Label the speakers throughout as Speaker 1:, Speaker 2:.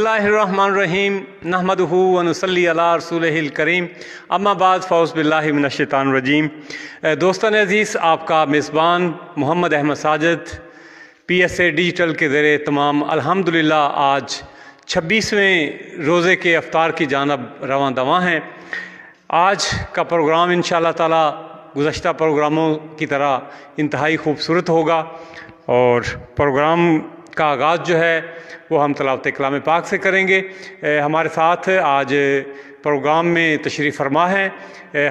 Speaker 1: اللہ الرحمن الرحیم نحمدہ ونصلی علی رسولہ الکریم اما بعد فاعوذ باللہ من الشیطان الرجیم۔ دوستان عزیز، آپ کا میزبان محمد احمد ساجد PSA ڈیجیٹل کے زیر تمام الحمدللہ آج 26ویں روزے کے افطار کی جانب رواں دواں ہیں۔ آج کا پروگرام انشاءاللہ تعالی گزشتہ پروگراموں کی طرح انتہائی خوبصورت ہوگا، اور پروگرام کا آغاز جو ہے وہ ہم تلاوت کلام پاک سے کریں گے۔ ہمارے ساتھ آج پروگرام میں تشریف فرما ہے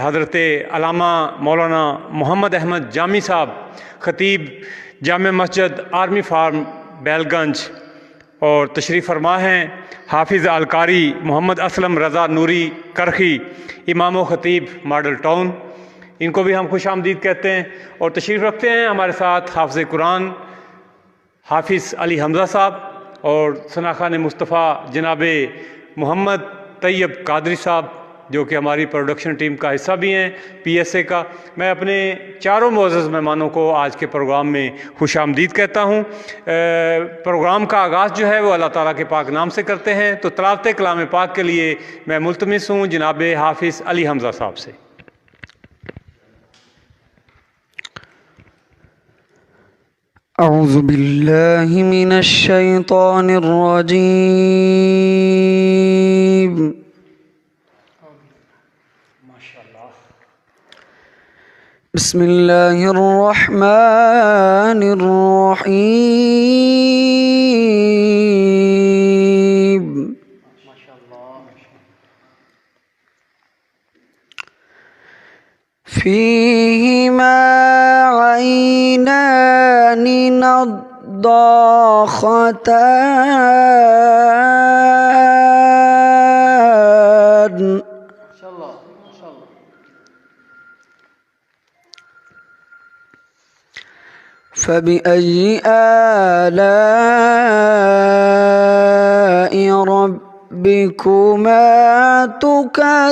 Speaker 1: حضرت علامہ مولانا محمد احمد جامی صاحب، خطیب جامع مسجد آرمی فارم بیل گنج، اور تشریف فرما ہیں حافظ القاری محمد اسلم رضا نوری کرخی، امام و خطیب ماڈل ٹاؤن، ان کو بھی ہم خوش آمدید کہتے ہیں۔ اور تشریف رکھتے ہیں ہمارے ساتھ حافظ قرآن حافظ علی حمزہ صاحب، اور ثنا خان مصطفیٰ جناب محمد طیب قادری صاحب، جو کہ ہماری پروڈکشن ٹیم کا حصہ بھی ہیں PSA کا۔ میں اپنے چاروں معزز مہمانوں کو آج کے پروگرام میں خوش آمدید کہتا ہوں۔ پروگرام کا آغاز جو ہے وہ اللہ تعالیٰ کے پاک نام سے کرتے ہیں، تو تلاوت کلام پاک کے لیے میں ملتمس ہوں جناب حافظ علی حمزہ صاحب سے۔
Speaker 2: اعوذ باللہ من الشیطان الرجیم۔ بسم اللہ الرحمن الرحیم۔ فیہما عینان نضاختان فبأي آلاء ربكما تكذبان؟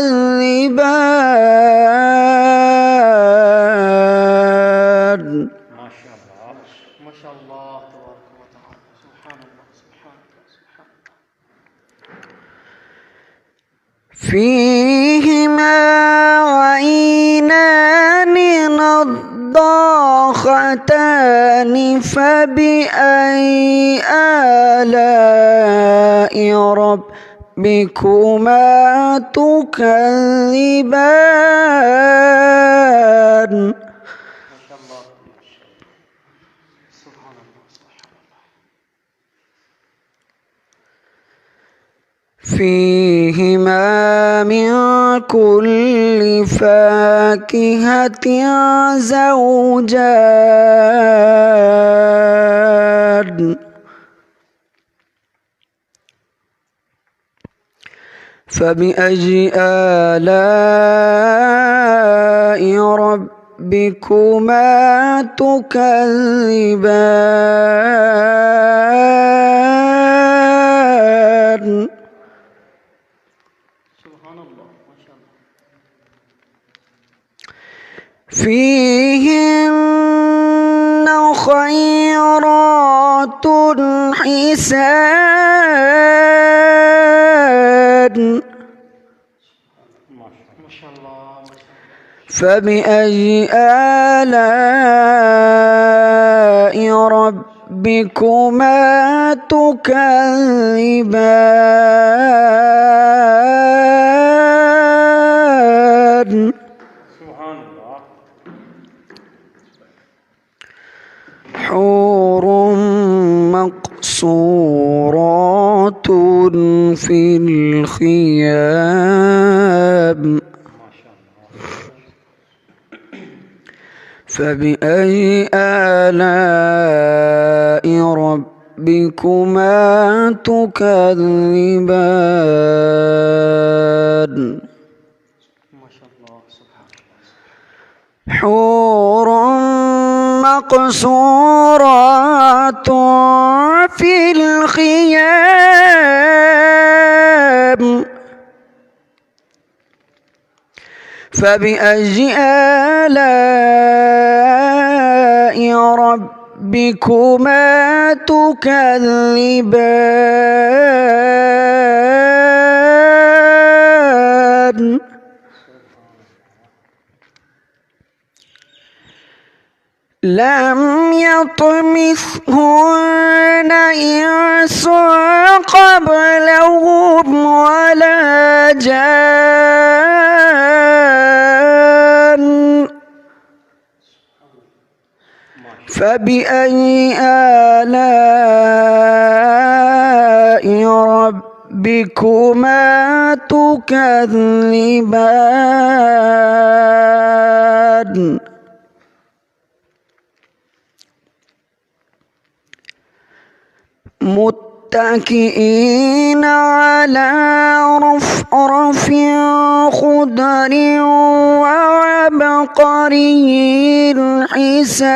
Speaker 2: فيهما عينان نضاختان فبأي آلاء ربكما تكذبان؟ فيهما من كل فاكهة زوجان فبأي آلاء ربكما تكذبان؟ فيهن خيرات حسان فبأي آلاء ربكما تكذبان؟ حور مقصورات في الخيام فبأي آلاء ربكما تكذبان؟ حور مقصورات في الخيام فبأي آلاء ربكما ربكما تكذبان لم يطمثهن إنس قبلهم ولا جان فبأي آلاء ربكما تكذبان متكئين على رفرف خضر وعبقري حسان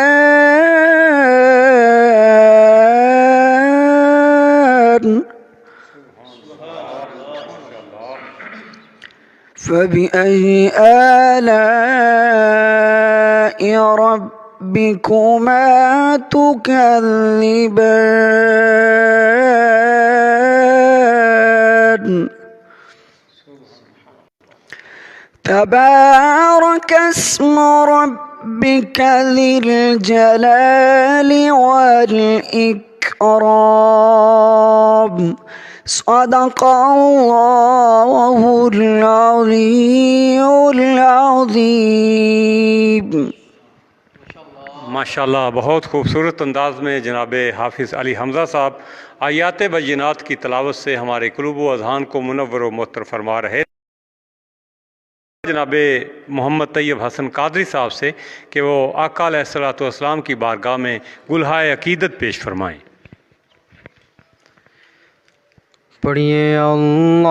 Speaker 2: فبأي آلاء ربكما تكذبان تبارك اسم ربك ذي الجلال والإكرام صدق الله العلي العظيم
Speaker 1: ماشاءاللہ بہت خوبصورت انداز میں جناب حافظ علی حمزہ صاحب آیات بینات کی تلاوت سے ہمارے قلوب و اذہان کو منور و معطر فرما رہے جناب محمد طیب حسن قادری صاحب سے کہ وہ آقا علیہ الصلوۃ والسلام کی بارگاہ میں گلہائے عقیدت پیش فرمائیں۔
Speaker 3: پڑھیے اللہم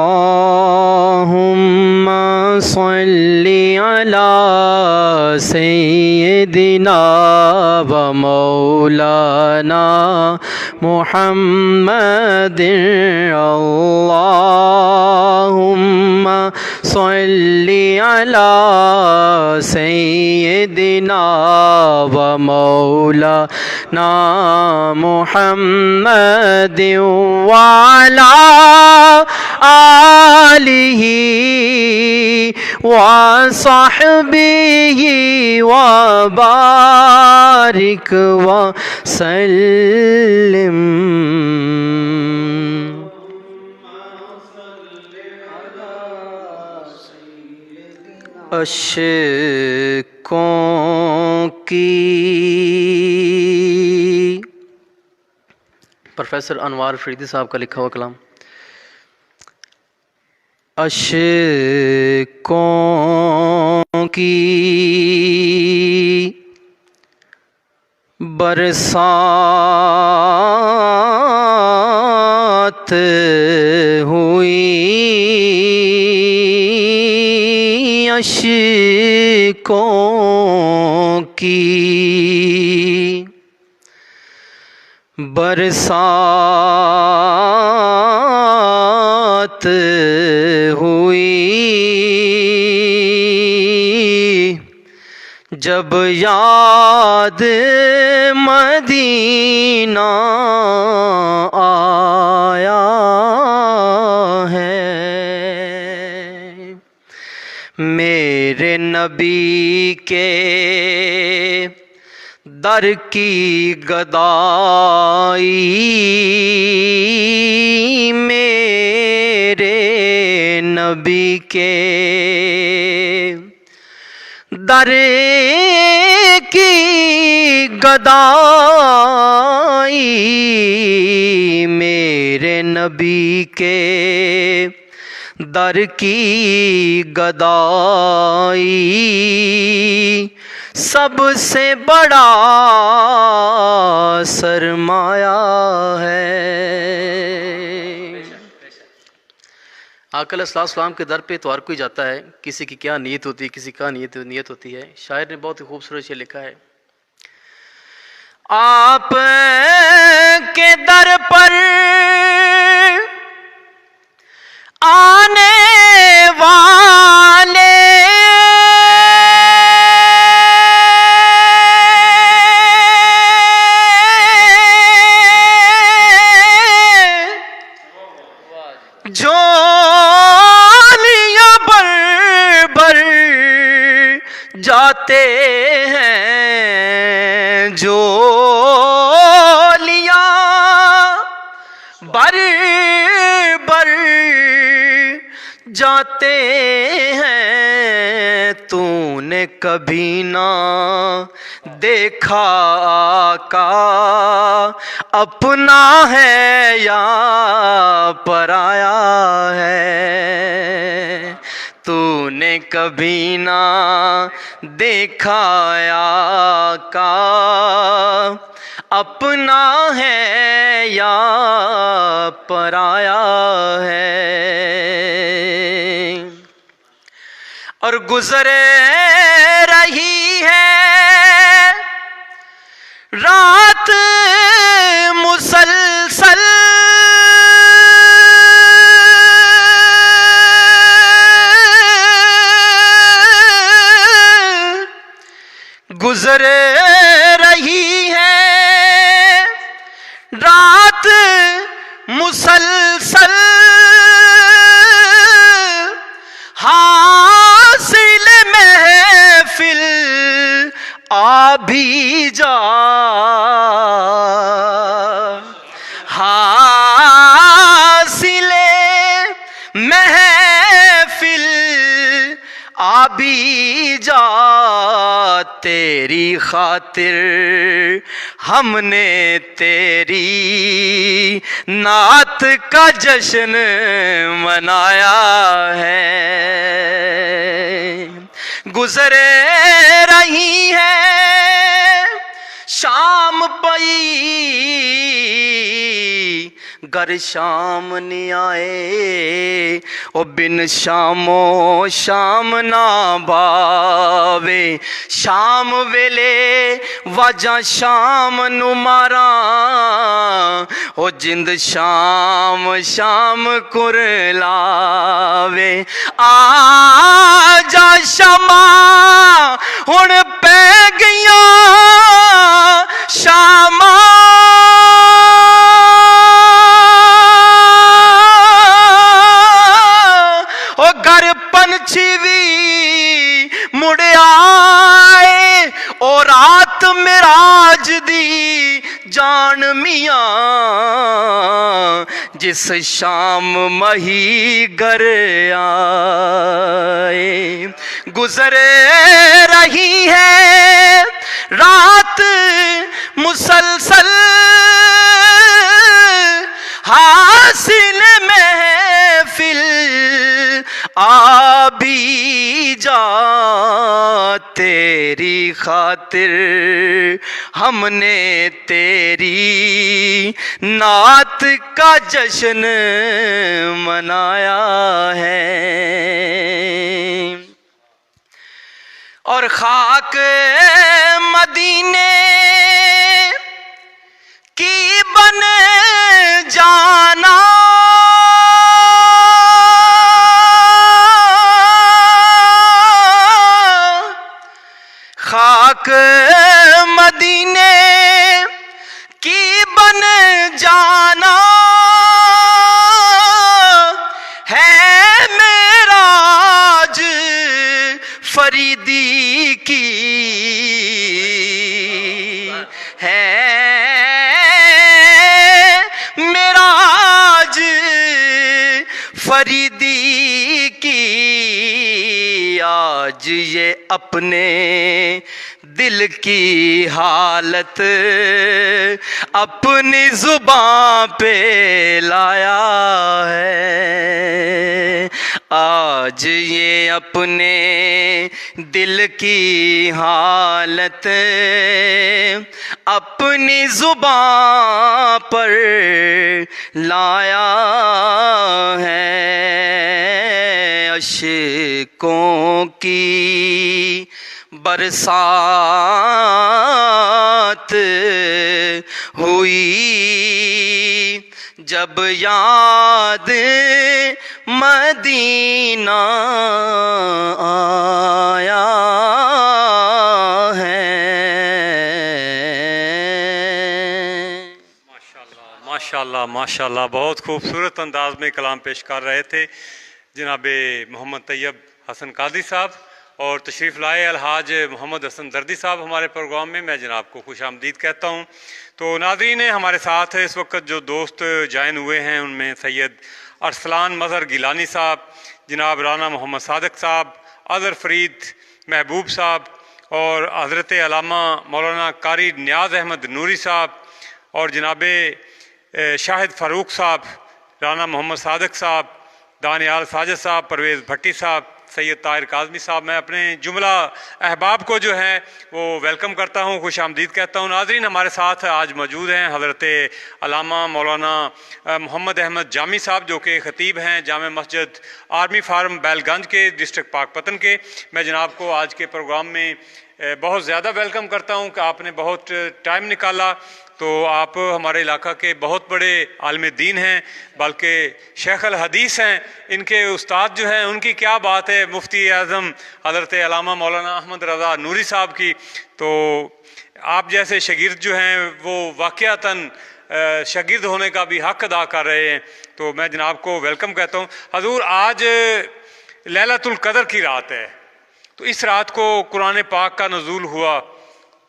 Speaker 3: صلی علی سیدنا و مولانا محمد اللہم صلی علی سیدنا و مولانا محمد وعلی آلہ وصحبہ وبارک وسلم۔ اشکوں کی پروفیسر انوار فریدی صاحب کا لکھا ہوا کلام۔ اشکوں کی برسات ہوئی، اشکوں کی برسات ہوئی، جب یاد مدینہ آیا ہے، میرے نبی کے در کی گدائی، میرے نبی کے در کی گدائی، میرے نبی کے در کی گدائی، سب سے بڑا سرمایہ ہے۔ آقا علیہ السلام کے در پہ تو ہر کوئی جاتا ہے، کسی کی کیا نیت ہوتی ہے، کسی کا نیت ہوتی ہے۔ شاعر نے بہت ہی خوبصورت یہ لکھا ہے، آپ کے در پر آنے والے اولیاء بر بر جاتے ہیں، تو نے کبھی نہ دیکھا آقا اپنا ہے یا پرایا ہے، تو نے کبھی نہ دیکھا آقا اپنا ہے یا پرایا ہے۔ اور گزر رہی ہے رات مسلسل، گزر رہی ہے رات مسلسل، حاصل محفل آ بھی جا، حاصل محفل آ بھی جا، تیری خاطر ہم نے تیری نعت کا جشن منایا ہے۔ گزر رہی ہے شام پئی، گر شام نہیں آئے او بن شام و شام نہ باوے، شام ویلے واجاں شام نو ماراں او جند شام شام کر لاوے، آ جا شمع ہن پہ گیاں شاماں، پنچھی بھی مڑ آئے او رات معراج دی جان میاں، جس شام مہی گر آئے۔ گزر رہی ہے رات مسلسل، حاصل محفل آ بھی جا، تیری خاطر ہم نے تیری نعت کا جشن منایا ہے۔ اور خاک مدینے کی بن جانا، خاک مدینے کی بن جانا ہے معراج فریدی کی، ہے معراج فریدی کی، آج یہ اپنے دل کی حالت اپنی زبان پہ لایا ہے، آج یہ اپنے دل کی حالت اپنی زبان پر لایا ہے۔ اشکوں کی برسات ہوئی جب یاد مدینہ آیا ہے۔
Speaker 1: ماشاءاللہ ماشاءاللہ، بہت خوبصورت انداز میں کلام پیش کر رہے تھے جناب محمد طیب حسن قادری صاحب، اور تشریف لائے الحاج محمد حسن دردی صاحب ہمارے پروگرام میں، میں جناب کو خوش آمدید کہتا ہوں۔ تو ناظرین، ہمارے ساتھ اس وقت جو دوست جوائن ہوئے ہیں ان میں سید ارسلان مظہر گیلانی صاحب، جناب رانا محمد صادق صاحب، اظہر فرید محبوب صاحب، اور حضرت علامہ مولانا قاری نیاز احمد نوری صاحب، اور جناب شاہد فاروق صاحب، رانا محمد صادق صاحب، دانیال ساجد صاحب، پرویز بھٹی صاحب، سید طاہر کاظمی صاحب۔ میں اپنے جملہ احباب کو جو ہے وہ ویلکم کرتا ہوں، خوش آمدید کہتا ہوں۔ ناظرین، ہمارے ساتھ آج موجود ہیں حضرت علامہ مولانا محمد احمد جامی صاحب، جو کہ خطیب ہیں جامع مسجد آرمی فارم بیل گنج کے، ڈسٹرکٹ پاک پتن کے۔ میں جناب کو آج کے پروگرام میں بہت زیادہ ویلکم کرتا ہوں کہ آپ نے بہت ٹائم نکالا۔ تو آپ ہمارے علاقہ کے بہت بڑے عالم دین ہیں، بلکہ شیخ الحدیث ہیں۔ ان کے استاد جو ہیں ان کی کیا بات ہے، مفتی اعظم حضرت علامہ مولانا احمد رضا نوری صاحب کی۔ تو آپ جیسے شاگرد جو ہیں وہ واقعتاً شاگرد ہونے کا بھی حق ادا کر رہے ہیں۔ تو میں جناب کو ویلکم کہتا ہوں۔ حضور، آج لیلۃ القدر کی رات ہے، تو اس رات کو قرآن پاک کا نزول ہوا،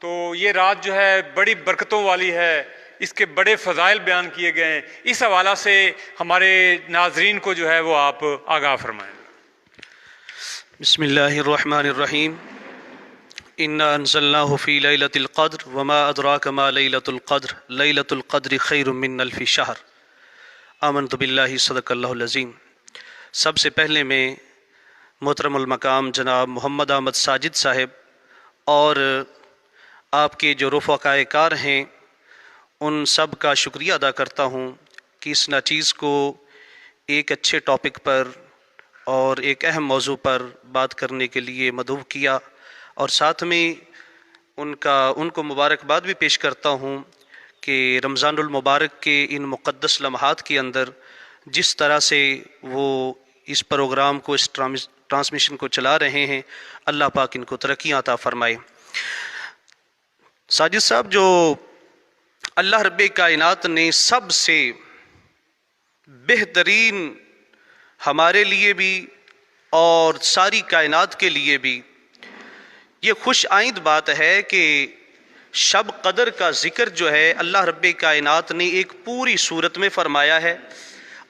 Speaker 1: تو یہ رات جو ہے بڑی برکتوں والی ہے، اس کے بڑے فضائل بیان کیے گئے ہیں۔ اس حوالہ سے ہمارے ناظرین کو جو ہے وہ آپ آگاہ فرمائیں۔
Speaker 3: بسم اللہ الرحمن الرحیم۔ انا انزلناہ فی لیلۃ القدر وما ادراک ما لیلۃ القدر لیلۃ القدر خیر من الف شہر۔ آمنت باللہ، صدق اللہ العظیم۔ سب سے پہلے میں محترم المقام جناب محمد احمد ساجد صاحب اور آپ کے جو رفقائے کار ہیں ان سب کا شکریہ ادا کرتا ہوں کہ اس ناچیز کو ایک اچھے ٹاپک پر اور ایک اہم موضوع پر بات کرنے کے لیے مدعو کیا، اور ساتھ میں ان کو مبارکباد بھی پیش کرتا ہوں کہ رمضان المبارک کے ان مقدس لمحات کے اندر جس طرح سے وہ اس پروگرام کو، اس ٹرانسمیشن کو چلا رہے ہیں، اللہ پاک ان کو ترقیاں عطا فرمائے۔ ساجد صاحب، جو اللہ رب کائنات نے سب سے بہترین ہمارے لیے بھی اور ساری کائنات کے لیے بھی یہ خوش آئند بات ہے کہ شب قدر کا ذکر جو ہے اللہ رب کائنات نے ایک پوری صورت میں فرمایا ہے،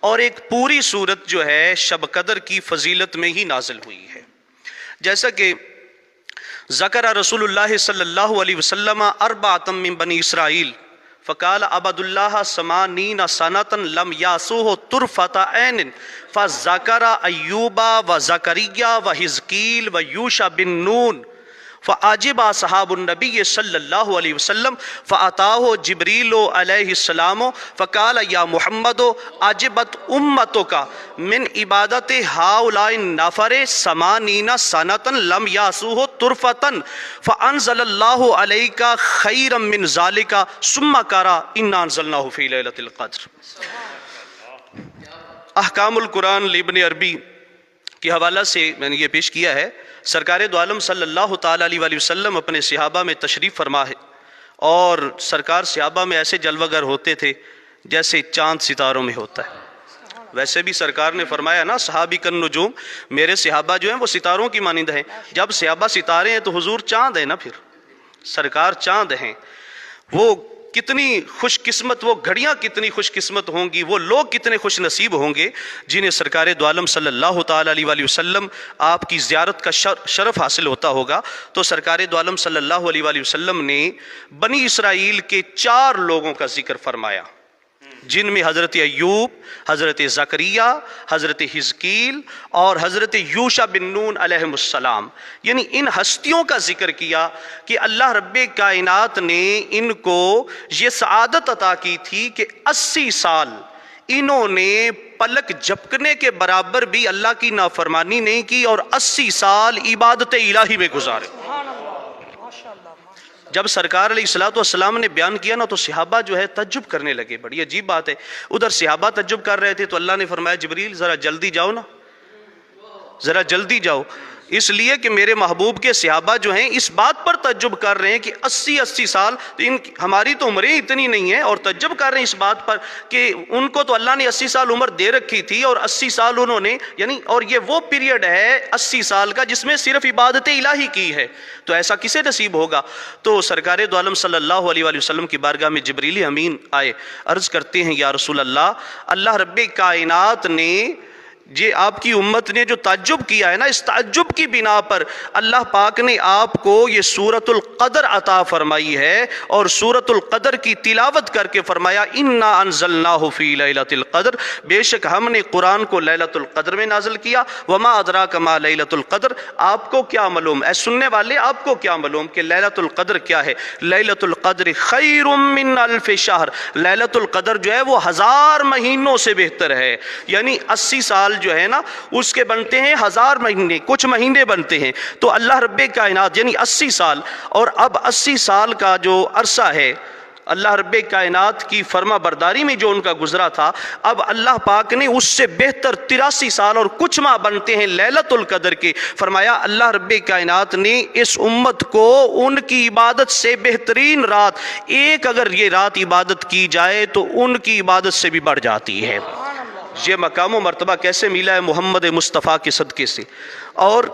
Speaker 3: اور ایک پوری صورت جو ہے شب قدر کی فضیلت میں ہی نازل ہوئی ہے۔ جیسا کہ ذکر رسول اللہ صلی اللہ علیہ وسلم اربعۃ من بنی اسرائیل فقال عبد اللہ ثمانین سنۃ لم یاسوہ طرفۃ عین فذکر ایوب و زکریا و حزقیل و یوشع بن نون فعجب اصحاب النبی صلی اللہ علیہ وسلم فاتاہ جبریل علیہ السلام فقال یا محمد عجبت امتک من عبادت ہؤلاء النفر ثمانین سنۃ لم یاسوہ طرفۃ فانزل اللہ علیک خیرا من ذلک ثم قرأ انا انزلناہ فی لیلۃ القدر۔ احکام القرآن لابن عربی کے حوالہ سے میں نے یہ پیش کیا ہے۔ سرکار دو عالم صلی اللہ تعالیٰ علیہ وآلہ وسلم اپنے صحابہ میں تشریف فرما ہے، اور سرکار صحابہ میں ایسے جلوگر ہوتے تھے جیسے چاند ستاروں میں ہوتا ہے۔ ویسے بھی سرکار نے فرمایا نا، صحابی کن نجوم، میرے صحابہ جو ہیں وہ ستاروں کی مانند ہیں۔ جب صحابہ ستارے ہیں تو حضور چاند ہیں نا، پھر سرکار چاند ہیں۔ وہ کتنی خوش قسمت، وہ گھڑیاں کتنی خوش قسمت ہوں گی، وہ لوگ کتنے خوش نصیب ہوں گے جنہیں سرکار دو عالم صلی اللہ تعالیٰ علیہ وآلہ وسلم آپ کی زیارت کا شرف حاصل ہوتا ہوگا۔ تو سرکار دو عالم صلی اللہ علیہ وآلہ وسلم نے بنی اسرائیل کے 4 لوگوں کا ذکر فرمایا، جن میں حضرت ایوب، حضرت زکریا، حضرت حزقیل اور حضرت یوشع بن نون علیہ السلام، یعنی ان ہستیوں کا ذکر کیا کہ اللہ رب کائنات نے ان کو یہ سعادت عطا کی تھی کہ 80 سال انہوں نے پلک جھپکنے کے برابر بھی اللہ کی نافرمانی نہیں کی، اور 80 سال عبادت الہی میں گزارے۔ جب سرکار علیہ السلام نے بیان کیا نا، تو صحابہ جو ہے تعجب کرنے لگے۔ بڑی عجیب بات ہے، ادھر صحابہ تعجب کر رہے تھے تو اللہ نے فرمایا جبریل ذرا جلدی جاؤ نا، ذرا جلدی جاؤ۔ اس لیے کہ میرے محبوب کے صحابہ جو ہیں اس بات پر تعجب کر رہے ہیں کہ 80 سال ہماری تو عمریں اتنی نہیں ہیں، اور تعجب کر رہے ہیں اس بات پر کہ ان کو تو اللہ نے 80 سال عمر دے رکھی تھی، اور 80 سال انہوں نے یعنی اور یہ وہ پیریڈ ہے 80 سال کا جس میں صرف عبادت الہی کی ہے، تو ایسا کسے نصیب ہوگا؟ تو سرکار دو عالم صلی اللہ علیہ وآلہ وسلم کی بارگاہ میں جبریل امین آئے، عرض کرتے ہیں یا رسول اللہ رب کائنات نے یہ آپ کی امت نے جو تعجب کیا ہے نا، اس تعجب کی بنا پر اللہ پاک نے آپ کو یہ سورۃ القدر عطا فرمائی ہے، اور سورۃ القدر کی تلاوت کر کے فرمایا انا انزلناہ فی لیلۃ القدر، بے شک ہم نے قرآن کو لیلۃ القدر میں نازل کیا، وما ادراک ما لیلۃ القدر، آپ کو کیا معلوم، اے سننے والے آپ کو کیا معلوم کہ لیلۃ القدر کیا ہے؟ لیلۃ القدر خیر من الف شہر، لیلۃ القدر جو ہے وہ 1000 مہینوں سے بہتر ہے، یعنی 80 سال جو ہے نا اس کے بنتے ہیں 1000 مہینے، کچھ مہینے بنتے ہیں، تو اللہ رب کائنات یعنی 80 سال، اور اب 80 سال کا جو عرصہ ہے اللہ رب کائنات کی فرما برداری میں جو ان کا گزرا تھا، اب اللہ پاک نے اس سے بہتر 83 سال اور کچھ ماہ بنتے ہیں لیلۃ القدر کے، فرمایا اللہ رب کائنات نے اس امت کو ان کی عبادت سے بہترین رات، ایک اگر یہ رات عبادت کی جائے تو ان کی عبادت سے بھی بڑھ جاتی ہے۔ یہ مقام و مرتبہ کیسے ملا ہے؟ محمد مصطفیٰ کے صدقے سے۔ اور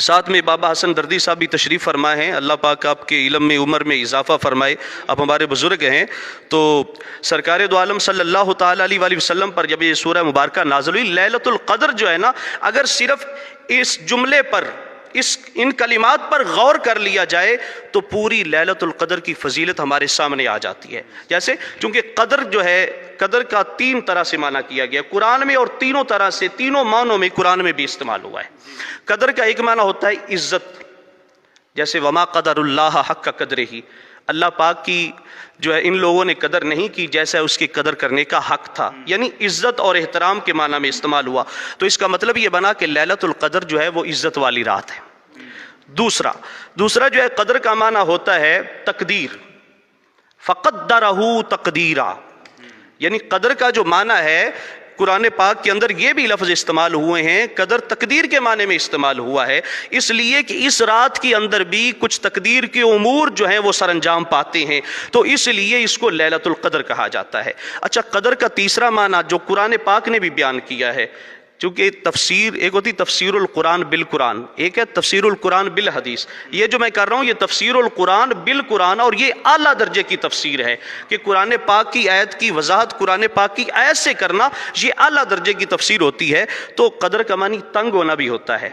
Speaker 3: ساتھ میں بابا حسن دردی صاحب بھی تشریف فرمائے ہیں، اللہ پاک آپ کے علم میں عمر میں اضافہ فرمائے، آپ ہمارے بزرگ ہیں۔ تو سرکار دو عالم صلی اللہ تعالیٰ علیہ وآلہ وسلم پر جب یہ سورہ مبارکہ نازل ہوئی، لیلۃ القدر جو ہے نا، اگر صرف اس جملے پر ان کلمات پر غور کر لیا جائے تو پوری لیلۃ القدر کی فضیلت ہمارے سامنے آ جاتی ہے۔ جیسے چونکہ قدر جو ہے، قدر کا 3 طرح سے معنی کیا گیا قرآن میں، اور تینوں طرح سے تینوں معنوں میں قرآن میں بھی استعمال ہوا ہے۔ قدر کا ایک معنی ہوتا ہے عزت، جیسے وما قدر اللہ حق قدرہ، اللہ پاک کی جو ہے ان لوگوں نے قدر نہیں کی جیسا اس کی قدر کرنے کا حق تھا، یعنی عزت اور احترام کے معنی میں استعمال ہوا، تو اس کا مطلب یہ بنا کہ لیلۃ القدر جو ہے وہ عزت والی رات ہے۔ دوسرا جو ہے قدر کا معنی ہوتا ہے تقدیر، فقدرہ تقدیرا، یعنی قدر کا جو معنی ہے قرآن پاک کے اندر یہ بھی لفظ استعمال ہوئے ہیں، قدر تقدیر کے معنی میں استعمال ہوا ہے، اس لیے کہ اس رات کے اندر بھی کچھ تقدیر کے امور جو ہیں وہ سر انجام پاتے ہیں، تو اس لیے اس کو لیلۃ القدر کہا جاتا ہے۔ اچھا، قدر کا تیسرا معنی جو قرآن پاک نے بھی بیان کیا ہے، چونکہ تفسیر ایک ہوتی تفسیر القرآن بالقرآن، ایک ہے تفسیر القرآن بالحدیث، یہ جو میں کر رہا ہوں یہ تفسیر القرآن بالقرآن، اور یہ اعلیٰ درجے کی تفسیر ہے کہ قرآن پاک کی آیت کی وضاحت قرآن پاک کی آیت سے کرنا، یہ اعلیٰ درجے کی تفسیر ہوتی ہے۔ تو قدر کا معنی تنگ ہونا بھی ہوتا ہے،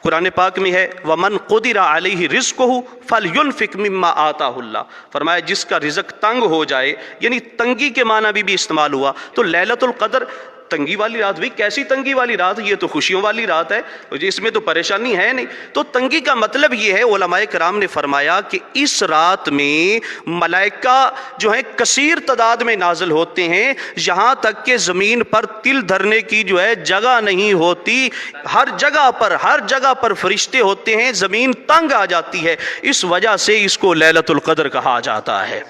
Speaker 3: قرآن پاک میں ہے وَمَنْ قُدِرَ عَلَيْهِ رِزْقُهُ فَلْيُنْفِقْ مِمَّا آتَاهُ اللَّهُ، فرمایا جس کا رزق تنگ ہو جائے، یعنی تنگی کے معنی بھی استعمال ہوا۔ تو لیلۃ القدر تنگی والی رات بھی، کیسی تنگی والی رات؟ یہ تو خوشیوں والی رات ہے، اس میں تو پریشانی ہے نہیں۔ تو تنگی کا مطلب یہ ہے، علماء کرام نے فرمایا کہ اس رات میں ملائکہ جو ہیں کثیر تعداد میں نازل ہوتے ہیں، یہاں تک کہ زمین پر تل دھرنے کی جو ہے جگہ نہیں ہوتی، ہر جگہ پر فرشتے ہوتے ہیں، زمین تنگ آ جاتی ہے، اس وجہ سے اس کو لیلۃ القدر کہا جاتا ہے۔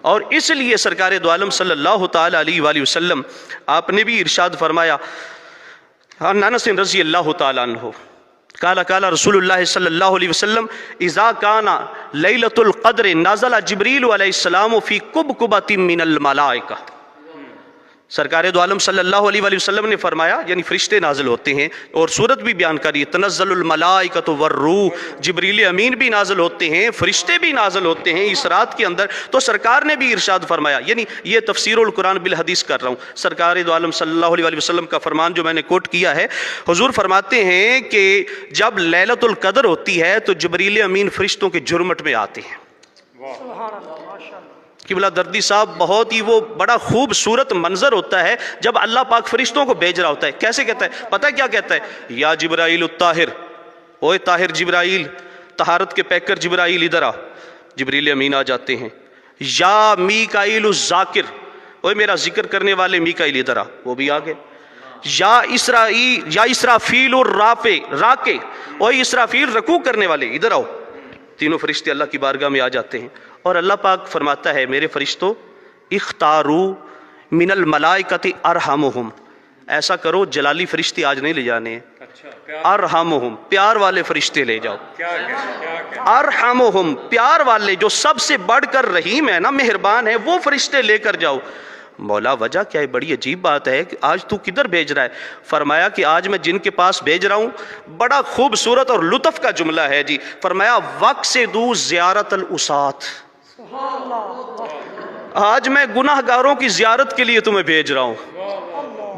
Speaker 3: اور اس لیے سرکار دو عالم صلی اللہ تعالیٰ علیہ وآلہ وسلم آپ نے بھی ارشاد فرمایا، انس رضی اللہ تعالیٰ عنہ قال رسول اللہ صلی اللہ علیہ وسلم اذا کان لیلۃ القدر نزل جبریل علیہ السلام فی کبکبۃ من الملائکہ، سرکار دو عالم صلی اللہ علیہ وآلہ وسلم نے فرمایا، یعنی فرشتے نازل ہوتے ہیں، اور سورت بھی بیان کری تنزل الملائکۃ والروح، جبریل امین بھی نازل ہوتے ہیں، فرشتے بھی نازل ہوتے ہیں اس رات کے اندر۔ تو سرکار نے بھی ارشاد فرمایا، یعنی یہ تفسیر القرآن بالحدیث کر رہا ہوں، سرکار دو عالم صلی اللہ علیہ وآلہ وسلم کا فرمان جو میں نے کوٹ کیا ہے، حضور فرماتے ہیں کہ جب لیلۃ القدر ہوتی ہے تو جبریل امین فرشتوں کے جرمٹ میں آتے ہیں۔ قبلہ دردی صاحب بہت ہی وہ بڑا خوبصورت منظر ہوتا ہے جب اللہ پاک فرشتوں کو بھیج رہا ہوتا ہے۔ کیسے کہتا ہے؟ پتہ کیا کہتا ہے؟ یا جبرائیل الطاہر، اوے طاہر جبرائیل، طہارت کے پیکر جبرائیل ادھر آ، جبریل امین آ جاتے ہیں۔ یا میکائیل الذاکر، اوے میرا ذکر کرنے والے میکائیل ادھر آ، وہ بھی آ گئے۔ یا اسرافیل الرافع، راکع، اوے اسرافیل رکوع کرنے والے ادھر آؤ، تینوں فرشتے اللہ کی بارگاہ میں آ جاتے ہیں۔ اور اللہ پاک فرماتا ہے میرے فرشتوں اختارو من الملائکۃ ارحمہم، ایسا کرو جلالی فرشتے آج نہیں لے جانے ہیں،
Speaker 1: اچھا
Speaker 3: ارحمہم، پیار والے فرشتے لے جاؤ، ارحمہم، پیار والے جو سب سے بڑھ کر رحیم ہے نا، مہربان ہے، وہ فرشتے لے کر جاؤ۔ مولا وجہ کیا ہے؟ بڑی عجیب بات ہے کہ آج تو کدھر بھیج رہا ہے؟ فرمایا کہ آج میں جن کے پاس بھیج رہا ہوں، بڑا خوبصورت اور لطف کا جملہ ہے جی، فرمایا وقت سے دو زیارت الاسات، آج میں گناہ گاروں کی زیارت کے لیے تمہیں بھیج رہا ہوں،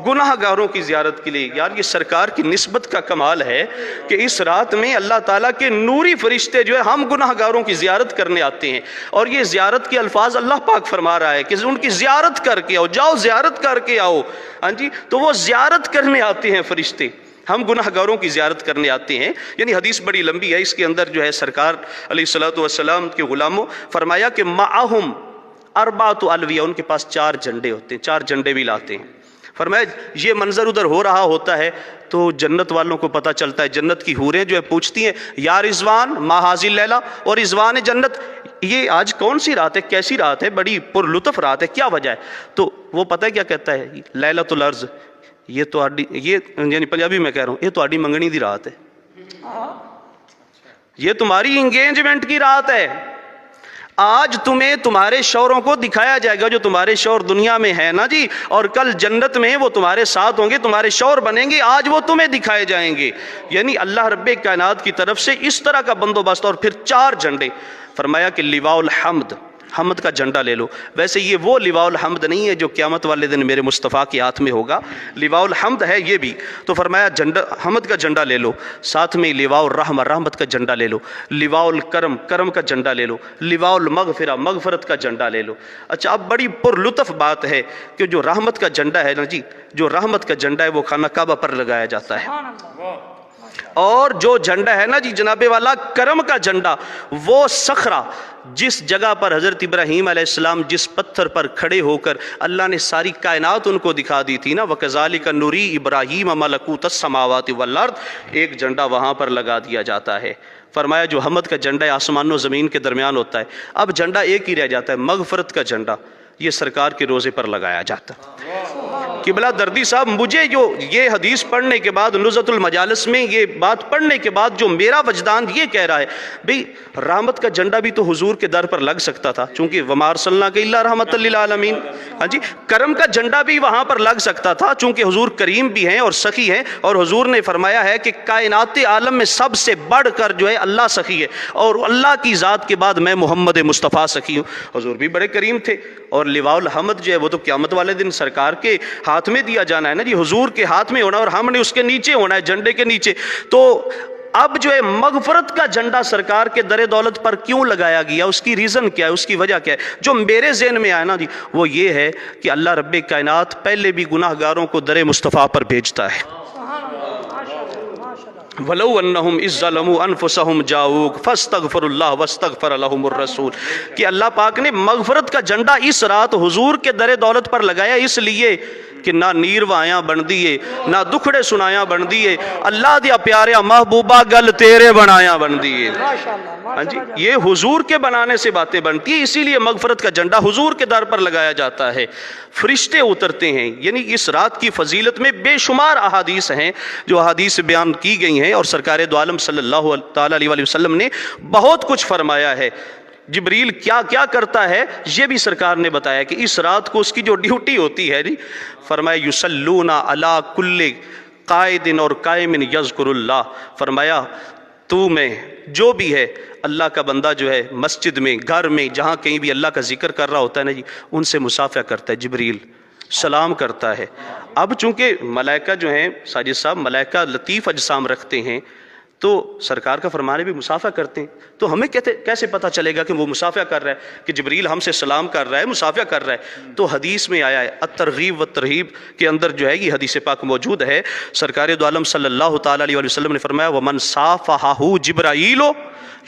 Speaker 3: گناہ گاروں کی زیارت کے لیے۔ یار یہ سرکار کی نسبت کا کمال ہے کہ اس رات میں اللہ تعالیٰ کے نوری فرشتے جو ہے ہم گناہ گاروں کی زیارت کرنے آتے ہیں، اور یہ زیارت کے الفاظ اللہ پاک فرما رہا ہے کہ ان کی زیارت کر کے آؤ، جاؤ زیارت کر کے آؤ، ہاں جی، تو وہ زیارت کرنے آتے ہیں فرشتے، ہم گناہ گاروں کی زیارت کرنے آتے ہیں۔ یعنی حدیث بڑی لمبی ہے، اس کے اندر جو ہے سرکار علیہ الصلوۃ والسلام کے غلاموں فرمایا کہ معہم اربعۃ الویہ، ان کے پاس 4 جھنڈے ہوتے ہیں، 4 جھنڈے بھی لاتے ہیں۔ فرمایا یہ منظر ادھر ہو رہا ہوتا ہے تو جنت والوں کو پتہ چلتا ہے، جنت کی حوریں جو ہے پوچھتی ہیں یا رضوان ما حاذی لیلہ، اور رضوان جنت یہ آج کون سی رات ہے، کیسی رات ہے، بڑی پر لطف رات ہے، کیا وجہ ہے؟ تو وہ پتہ ہے کیا کہتا ہے؟ لیلۃ الارض، یہ تو یہ یعنی پنجابی میں کہہ رہا ہوں، یہ تہاڈی منگنی دی رات ہے، یہ تمہاری انگیجمنٹ کی رات ہے، آج تمہیں تمہارے شوہروں کو دکھایا جائے گا، جو تمہارے شوہر دنیا میں ہیں نا جی، اور کل جنت میں وہ تمہارے ساتھ ہوں گے، تمہارے شوہر بنیں گے، آج وہ تمہیں دکھائے جائیں گے۔ یعنی اللہ رب کائنات کی طرف سے اس طرح کا بندوبست، اور پھر 4 جھنڈے۔ فرمایا کہ لواء الحمد، حمد کا جھنڈا لے لو۔ ویسے یہ وہ لواء الحمد نہیں ہے جو قیامت والے دن میرے مصطفیٰ کے ہاتھ میں ہوگا، لواء الحمد ہے یہ بھی۔ تو فرمایا جھنڈا، حمد کا جھنڈا لے لو، ساتھ میں لواء الرحمہ، رحمت کا جھنڈا لے لو، لواء الکرم، کرم کا جھنڈا لے لو، لواء المغفرہ، مغفرت کا جھنڈا لے لو۔ اچھا اب بڑی پر لطف بات ہے کہ جو رحمت کا جھنڈا ہے نا جی، جو رحمت کا جھنڈا ہے وہ خانہ کعبہ پر لگایا جاتا ہے، اور جو جھنڈا ہے نا جی جناب والا کرم کا جھنڈا، وہ صخرہ، جس جگہ پر حضرت ابراہیم علیہ السلام جس پتھر پر کھڑے ہو کر اللہ نے ساری کائنات ان کو دکھا دی تھی نا، وَكَذَلِكَ نُرِي إِبْرَاهِيمَ مَلَكُوتَ السَّمَاوَاتِ وَالْأَرْضِ، ایک جھنڈا وہاں پر لگا دیا جاتا ہے۔ فرمایا جو حمد کا جھنڈا ہے آسمان و زمین کے درمیان ہوتا ہے، اب جھنڈا ایک ہی رہ جاتا ہے، مغفرت کا جھنڈا، یہ سرکار کے روزے پر لگایا جاتا ہے۔ قبلہ دردی صاحب، مجھے جو یہ حدیث پڑھنے کے بعد، نزہۃ المجالس میں یہ بات پڑھنے کے بعد جو میرا وجدان یہ کہہ رہا ہے، بھئی رحمت کا جھنڈا بھی تو حضور کے در پر لگ سکتا تھا، چونکہ وَمَا أَرْسَلْنَاكَ إِلَّا رَحْمَةً لِّلْعَالَمِينَ، ہاں جی، کرم کا جھنڈا بھی وہاں پر لگ سکتا تھا، چونکہ حضور کریم بھی ہیں اور سخی ہیں، اور حضور نے فرمایا ہے کہ کائنات عالم میں سب سے بڑھ کر جو ہے اللہ سخی ہے، اور اللہ کی ذات کے بعد میں محمد مصطفیٰ سخی ہوں۔ حضور بھی بڑے کریم تھے، اور لواء الحمد جو ہے وہ تو قیامت والے دن سرکار کے ہاتھ میں دیا جانا ہے نا جی، حضور کے ہاتھ میں ہونا ہے، اور ہم نے اس کے نیچے ہونا ہے، جھنڈے کے نیچے۔ تو اب جو ہے مغفرت کا جھنڈا سرکار کے در دولت پر کیوں لگایا گیا، اس کی ریزن کیا ہے، اس کی وجہ کیا ہے؟ جو میرے ذہن میں آیا نا جی، وہ یہ ہے کہ اللہ رب کائنات پہلے بھی گناہ گاروں کو در مصطفیٰ پر بھیجتا ہے۔ وَلَوْ أَنَّهُمْ إِذ ظَّلَمُوا أَنفُسَهُمْ جَاءُوكَ فَاسْتَغْفَرُوا اللَّهَ وَاسْتَغْفَرَ لَهُمُ الرَّسُولُ، کہ اللہ پاک نے مغفرت کا جھنڈا اس رات حضور کے در دولت پر لگایا، اس لیے کہ نہ نیروایاں بن دیے، نہ دکھڑے سنایاں بن دیے، اللہ دیا پیاریا محبوبہ گل تیرے بنایاں بن دیے، ہاں جی، یہ حضور کے بنانے سے باتیں بنتی ہیں، اسی لیے مغفرت کا جھنڈا حضور کے در پر لگایا جاتا ہے، فرشتے اترتے ہیں۔ یعنی اس رات کی فضیلت میں بے شمار احادیث ہیں جو احادیث بیان کی گئی ہیں، اور سرکار دو عالم صلی اللہ تعالیٰ علیہ وسلم نے بہت کچھ فرمایا ہے۔ جبریل کیا کیا کرتا ہے یہ بھی سرکار نے بتایا کہ اس رات کو اس کی جو ڈیوٹی ہوتی ہے جی، فرمایا یصلون علی کل قائد اور قائم یذکر اللہ، فرمایا تو میں جو بھی ہے اللہ کا بندہ جو ہے مسجد میں، گھر میں، جہاں کہیں بھی اللہ کا ذکر کر رہا ہوتا ہے نا جی، ان سے مصافحہ کرتا ہے، جبریل سلام کرتا ہے۔ اب چونکہ ملائکہ جو ہیں ساجد صاحب، ملائکہ لطیف اجسام رکھتے ہیں، تو سرکار کا فرمانے بھی مصافحہ کرتے ہیں، تو ہمیں کیسے پتہ چلے گا کہ وہ مصافحہ کر رہا ہے، کہ جبریل ہم سے سلام کر رہا ہے، مصافحہ کر رہا ہے؟ تو حدیث میں آیا ہے، الترغیب و ترہیب کے اندر جو ہے یہ حدیث پاک موجود ہے، سرکار دو عالم صلی اللہ تعالیٰ علیہ وسلم نے فرمایا وَمَنْ صَافَحَهُ جِبْرَائِیلُ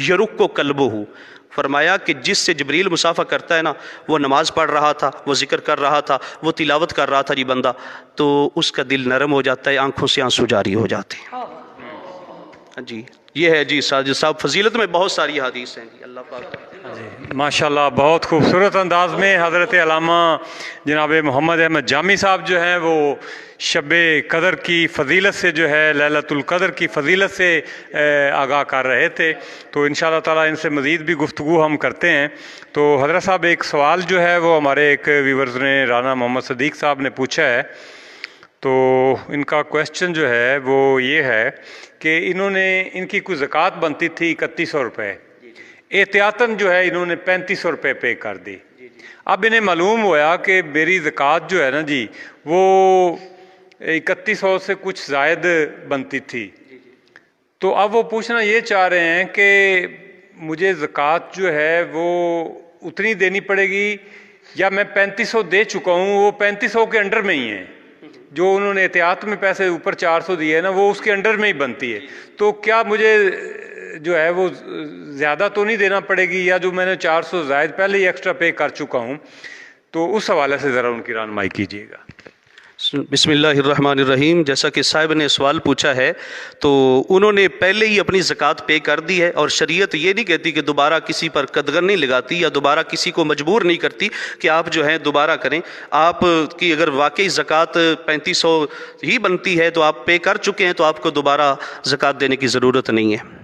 Speaker 3: يَرُقُّ قَلْبُهُ، فرمایا کہ جس سے جبریل مصافحہ کرتا ہے نا، وہ نماز پڑھ رہا تھا، وہ ذکر کر رہا تھا، وہ تلاوت کر رہا تھا جی بندہ، تو اس کا دل نرم ہو جاتا ہے، آنکھوں سے آنسو جاری ہو جاتے ہیں۔ جی یہ ہے جی ساجد صاحب، فضیلت میں بہت ساری حدیث ہیں جی، اللہ پاک
Speaker 1: ماشاءاللہ بہت خوبصورت انداز میں حضرت علامہ جناب محمد احمد جامی صاحب جو ہیں وہ شب قدر کی فضیلت سے جو ہے لیلۃ القدر کی فضیلت سے آگاہ کر رہے تھے، تو انشاءاللہ تعالیٰ ان سے مزید بھی گفتگو ہم کرتے ہیں۔ تو حضرت صاحب ایک سوال جو ہے وہ ہمارے ایک ویورز نے رانا محمد صدیق صاحب نے پوچھا ہے، تو ان کا کویسچن جو ہے وہ یہ ہے کہ ان کی کوئی زکوٰۃ بنتی تھی 3100 روپے، احتیاطاً جو ہے انہوں نے 3500 روپے پے کر دی۔ اب انہیں معلوم ہوا کہ میری زکوٰۃ جو ہے نا جی وہ 3100 سے کچھ زائد بنتی تھی، تو اب وہ پوچھنا یہ چاہ رہے ہیں کہ مجھے زکوٰۃ جو ہے وہ اتنی دینی پڑے گی یا میں 3500 دے چکا ہوں، وہ 3500 کے انڈر میں ہی ہیں، جو انہوں نے احتیاط میں پیسے اوپر 400 دیے ہیں نا وہ اس کے انڈر میں ہی بنتی ہے، تو کیا مجھے جو ہے وہ زیادہ تو نہیں دینا پڑے گی، یا جو میں نے 400 زائد پہلے ہی ایکسٹرا پے کر چکا ہوں؟ تو اس حوالے سے ذرا ان کی رہنمائی کیجیے گا۔
Speaker 3: بسم اللہ الرحمن الرحیم۔ جیسا کہ صاحب نے سوال پوچھا ہے تو انہوں نے پہلے ہی اپنی زکوٰۃ پے کر دی ہے، اور شریعت یہ نہیں کہتی کہ دوبارہ کسی پر قدغن نہیں لگاتی یا دوبارہ کسی کو مجبور نہیں کرتی کہ آپ جو ہیں دوبارہ کریں۔ آپ کی اگر واقعی زکوٰۃ 3500 ہی بنتی ہے تو آپ پے کر چکے ہیں، تو آپ کو دوبارہ زکوٰۃ دینے کی ضرورت نہیں ہے،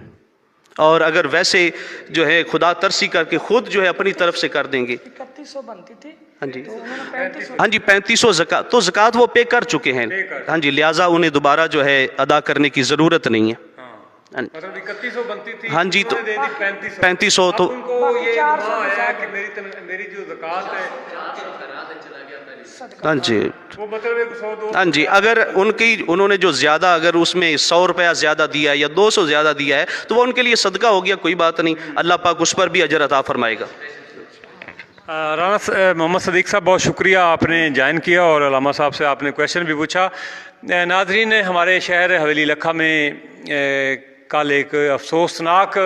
Speaker 3: اور اگر ویسے جو ہے خدا ترسی کر کے خود جو ہے اپنی طرف سے کر دیں گے
Speaker 2: 3100 بنتی تھی،
Speaker 3: ہاں جی 3500 زکوٰۃ تو زکوٰۃ وہ پے کر چکے ہیں، ہاں جی، لہٰذا انہیں دوبارہ جو ہے ادا کرنے کی ضرورت نہیں ہے۔
Speaker 1: مطلب 3100 بنتی تھی،
Speaker 3: ہاں جی، تو 3500 تو
Speaker 1: ان کو یہ گناہ ہے کہ میری جو زکوٰۃ ہے
Speaker 3: ہاں جی
Speaker 1: وہ مطلب 100
Speaker 3: ہاں جی، اگر انہوں نے جو زیادہ اگر اس میں 100 روپیہ زیادہ دیا ہے یا 200 زیادہ دیا ہے تو وہ ان کے لیے صدقہ ہو گیا، کوئی بات نہیں، اللہ پاک اس پر بھی اجر عطا فرمائے گا۔
Speaker 1: رانا محمد صدیق صاحب بہت شکریہ، آپ نے جوائن کیا اور علامہ صاحب سے آپ نے کویشچن بھی پوچھا۔ ناظرین، ہمارے شہر حویلی لکھا میں کل ایک افسوسناک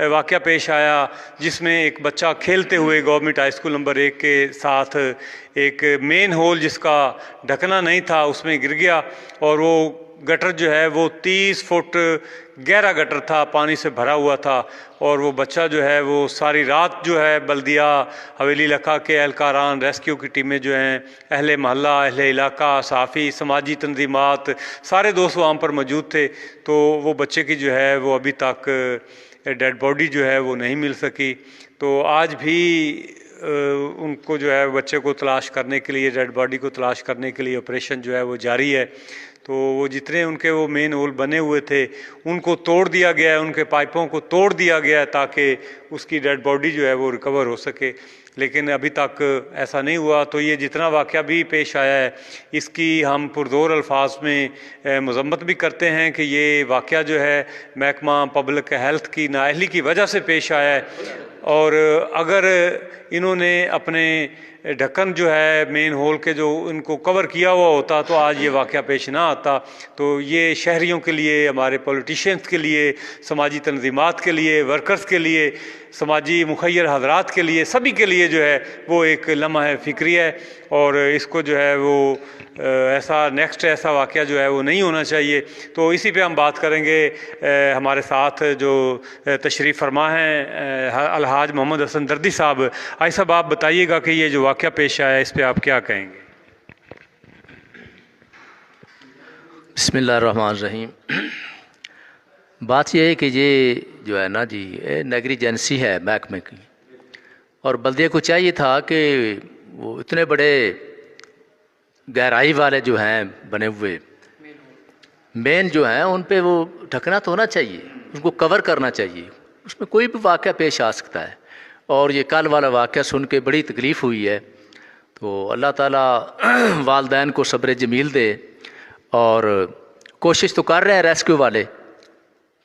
Speaker 1: واقعہ پیش آیا، جس میں ایک بچہ کھیلتے ہوئے گورنمنٹ ہائی اسکول نمبر 1 کے ساتھ ایک مین ہول جس کا ڈھکنا نہیں تھا اس میں گر گیا، اور وہ گٹر جو ہے وہ 30 فٹ گہرا گٹر تھا، پانی سے بھرا ہوا تھا، اور وہ بچہ جو ہے وہ ساری رات جو ہے بلدیہ حویلی لکھا کے اہلکاران، ریسکیو کی ٹیمیں جو ہیں، اہل محلہ، اہل علاقہ، صحافی، سماجی تنظیمات، سارے دوست وہاں پر موجود تھے، تو وہ بچے کی جو ہے وہ ابھی تک ڈیڈ باڈی جو ہے وہ نہیں مل سکی۔ تو آج بھی ان کو جو ہے بچے کو تلاش کرنے کے لیے، ڈیڈ باڈی کو تلاش کرنے کے لیے آپریشن جو ہے وہ جاری ہے۔ تو وہ جتنے ان کے وہ مین ہول بنے ہوئے تھے ان کو توڑ دیا گیا ہے، ان کے پائپوں کو توڑ دیا گیا ہے تاکہ اس کی ڈیڈ باڈی جو ہے وہ ریکور ہو سکے، لیکن ابھی تک ایسا نہیں ہوا۔ تو یہ جتنا واقعہ بھی پیش آیا ہے اس کی ہم پرزور الفاظ میں مذمت بھی کرتے ہیں کہ یہ واقعہ جو ہے محکمہ پبلک ہیلتھ کی نااہلی کی وجہ سے پیش آیا ہے، اور اگر انہوں نے اپنے ڈھکن جو ہے مین ہول کے جو ان کو کور کیا ہوا ہوتا تو آج یہ واقعہ پیش نہ آتا۔ تو یہ شہریوں کے لیے، ہمارے پولیٹیشینز کے لیے، سماجی تنظیمات کے لیے، ورکرز کے لیے، سماجی مخیر حضرات کے لیے، سبھی کے لیے جو ہے وہ ایک لمحہ فکری ہے، اور اس کو جو ہے وہ نیکسٹ ایسا واقعہ جو ہے وہ نہیں ہونا چاہیے۔ تو اسی پہ ہم بات کریں گے۔ ہمارے ساتھ جو تشریف فرما ہیں الحاج محمد حسن دردی صاحب، آئی صاحب آپ بتائیے گا کہ یہ جو واقعہ پیش آیا ہے اس پہ آپ کیا کہیں گے؟
Speaker 4: بسم اللہ الرحمن الرحیم۔ بات یہ ہے کہ یہ جو ہے نا جی نگری ایجنسی ہے محکمے کی، اور بلدیہ کو چاہیے تھا کہ وہ اتنے بڑے گہرائی والے جو ہیں بنے ہوئے مین جو ہیں ان پہ وہ ڈھکنا تو ہونا چاہیے، ان کو کور کرنا چاہیے، اس میں کوئی بھی واقعہ پیش آ سکتا ہے۔ اور یہ کل والا واقعہ سن کے بڑی تکلیف ہوئی ہے، تو اللہ تعالیٰ والدین کو صبر جمیل دے، اور کوشش تو کر رہے ہیں ریسکیو والے،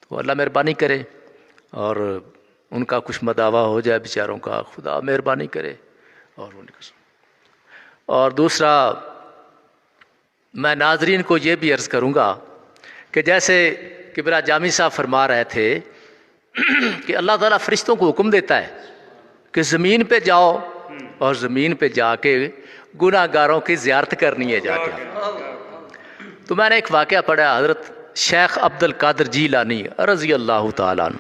Speaker 4: تو اللہ مہربانی کرے اور ان کا کچھ مداوع ہو جائے بیچاروں کا، خدا مہربانی کرے۔ اور دوسرا میں ناظرین کو یہ بھی عرض کروں گا کہ جیسے کبرا جامی صاحب فرما رہے تھے کہ اللہ تعالیٰ فرشتوں کو حکم دیتا ہے کہ زمین پہ جاؤ، اور زمین پہ جا کے گناہ گاروں کی زیارت کرنی ہے جا کے۔ تو میں نے ایک واقعہ پڑھا، حضرت شیخ عبد القادر جیلانی رضی اللہ تعالیٰ عنہ.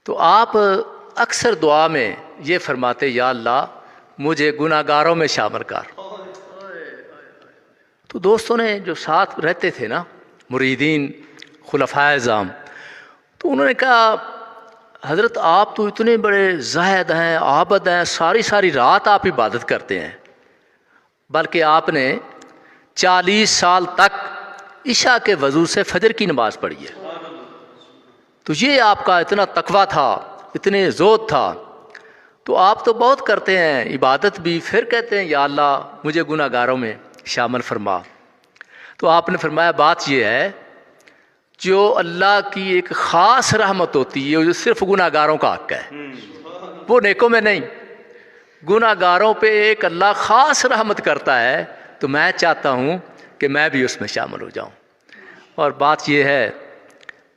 Speaker 4: تو آپ اکثر دعا میں یہ فرماتے یا اللہ مجھے گناہ گاروں میں شامل کر. تو دوستوں نے جو ساتھ رہتے تھے نا مریدین خلفائے اعظام، تو انہوں نے کہا حضرت آپ تو اتنے بڑے زاہد ہیں، عابد ہیں، ساری رات آپ عبادت کرتے ہیں، بلکہ آپ نے 40 سال تک عشاء کے وضو سے فجر کی نماز پڑھی ہے. تو یہ آپ کا اتنا تقویٰ تھا، اتنے زہد تھا. تو آپ تو بہت کرتے ہیں عبادت بھی، پھر کہتے ہیں یا اللہ مجھے گناہ گاروں میں شامل فرما. تو آپ نے فرمایا بات یہ ہے جو اللہ کی ایک خاص رحمت ہوتی ہے جو صرف گناہ گاروں کا حق ہے، وہ نیکوں میں نہیں. گناہ گاروں پہ ایک اللہ خاص رحمت کرتا ہے، تو میں چاہتا ہوں کہ میں بھی اس میں شامل ہو جاؤں. اور بات یہ ہے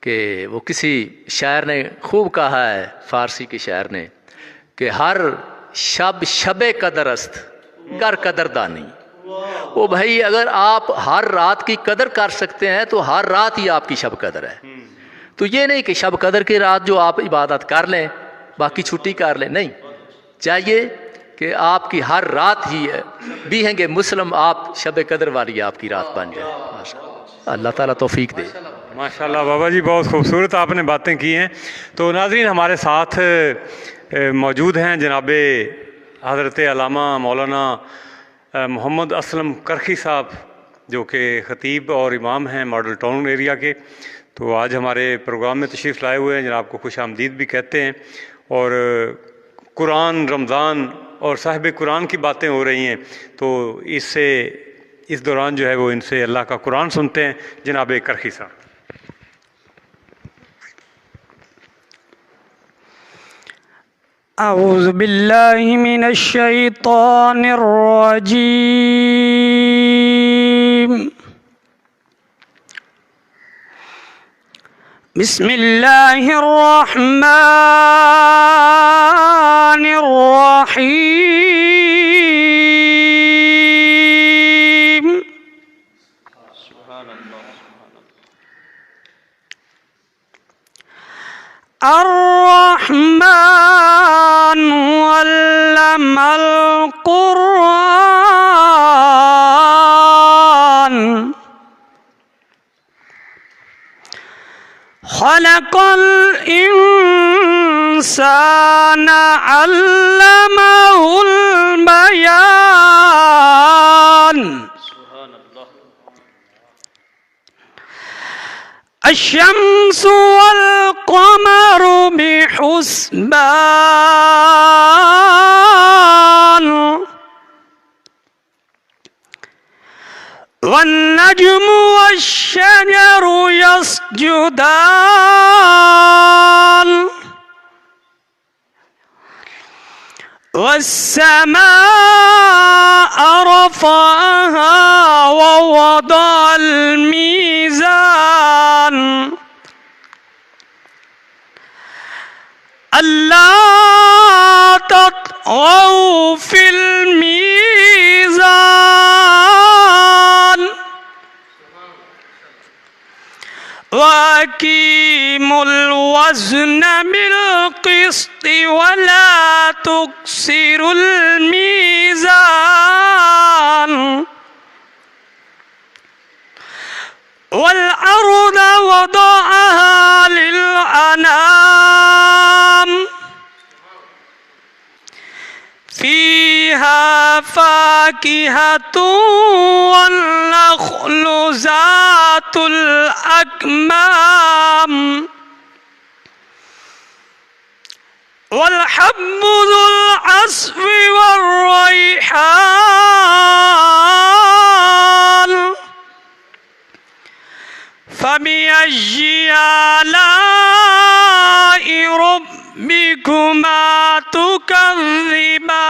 Speaker 4: کہ وہ کسی شاعر نے خوب کہا ہے، فارسی کے شاعر نے، کہ ہر شب قدر است گر قدر دانی. وہ بھائی اگر آپ ہر رات کی قدر کر سکتے ہیں تو ہر رات ہی آپ کی شب قدر ہے. تو یہ نہیں کہ شب قدر کی رات جو آپ عبادت کر لیں باقی چھٹی کر لیں، نہیں، چاہیے کہ آپ کی ہر رات ہی بھی ہیں گے مسلم آپ شب قدر والی آپ کی رات بن جائے. اللہ تعالیٰ توفیق دے.
Speaker 1: ماشاءاللہ بابا جی بہت خوبصورت آپ نے باتیں کی ہیں. تو ناظرین ہمارے ساتھ موجود ہیں جناب حضرت علامہ مولانا محمد اسلم کرخی صاحب، جو کہ خطیب اور امام ہیں ماڈل ٹاؤن ایریا کے. تو آج ہمارے پروگرام میں تشریف لائے ہوئے ہیں، جناب کو خوش آمدید بھی کہتے ہیں. اور قرآن، رمضان اور صاحب قرآن کی باتیں ہو رہی ہیں، تو اس دوران جو ہے وہ ان سے اللہ کا قرآن سنتے ہیں. جناب کرخی صاحب.
Speaker 2: اعوذ باللہ من الشیطان الرجیم. بسم اللہ الرحمن الرحیم. الرحمن علم القرآن خلق الإنسان علمه البيان. الشمس والقمر بحسبان والنجم والشجر يسجدان والسماء رفعها ووضع الميزان ألا تطغوا في الميزان وأقيموا الوزن بالقسط ولا تكسروا الميزان والأرض وضعها للأنام فيها فاكهة والنخل ذات الأكمام والحب ذو العصف والريحان فبأي آلاء ربكما تكذبان.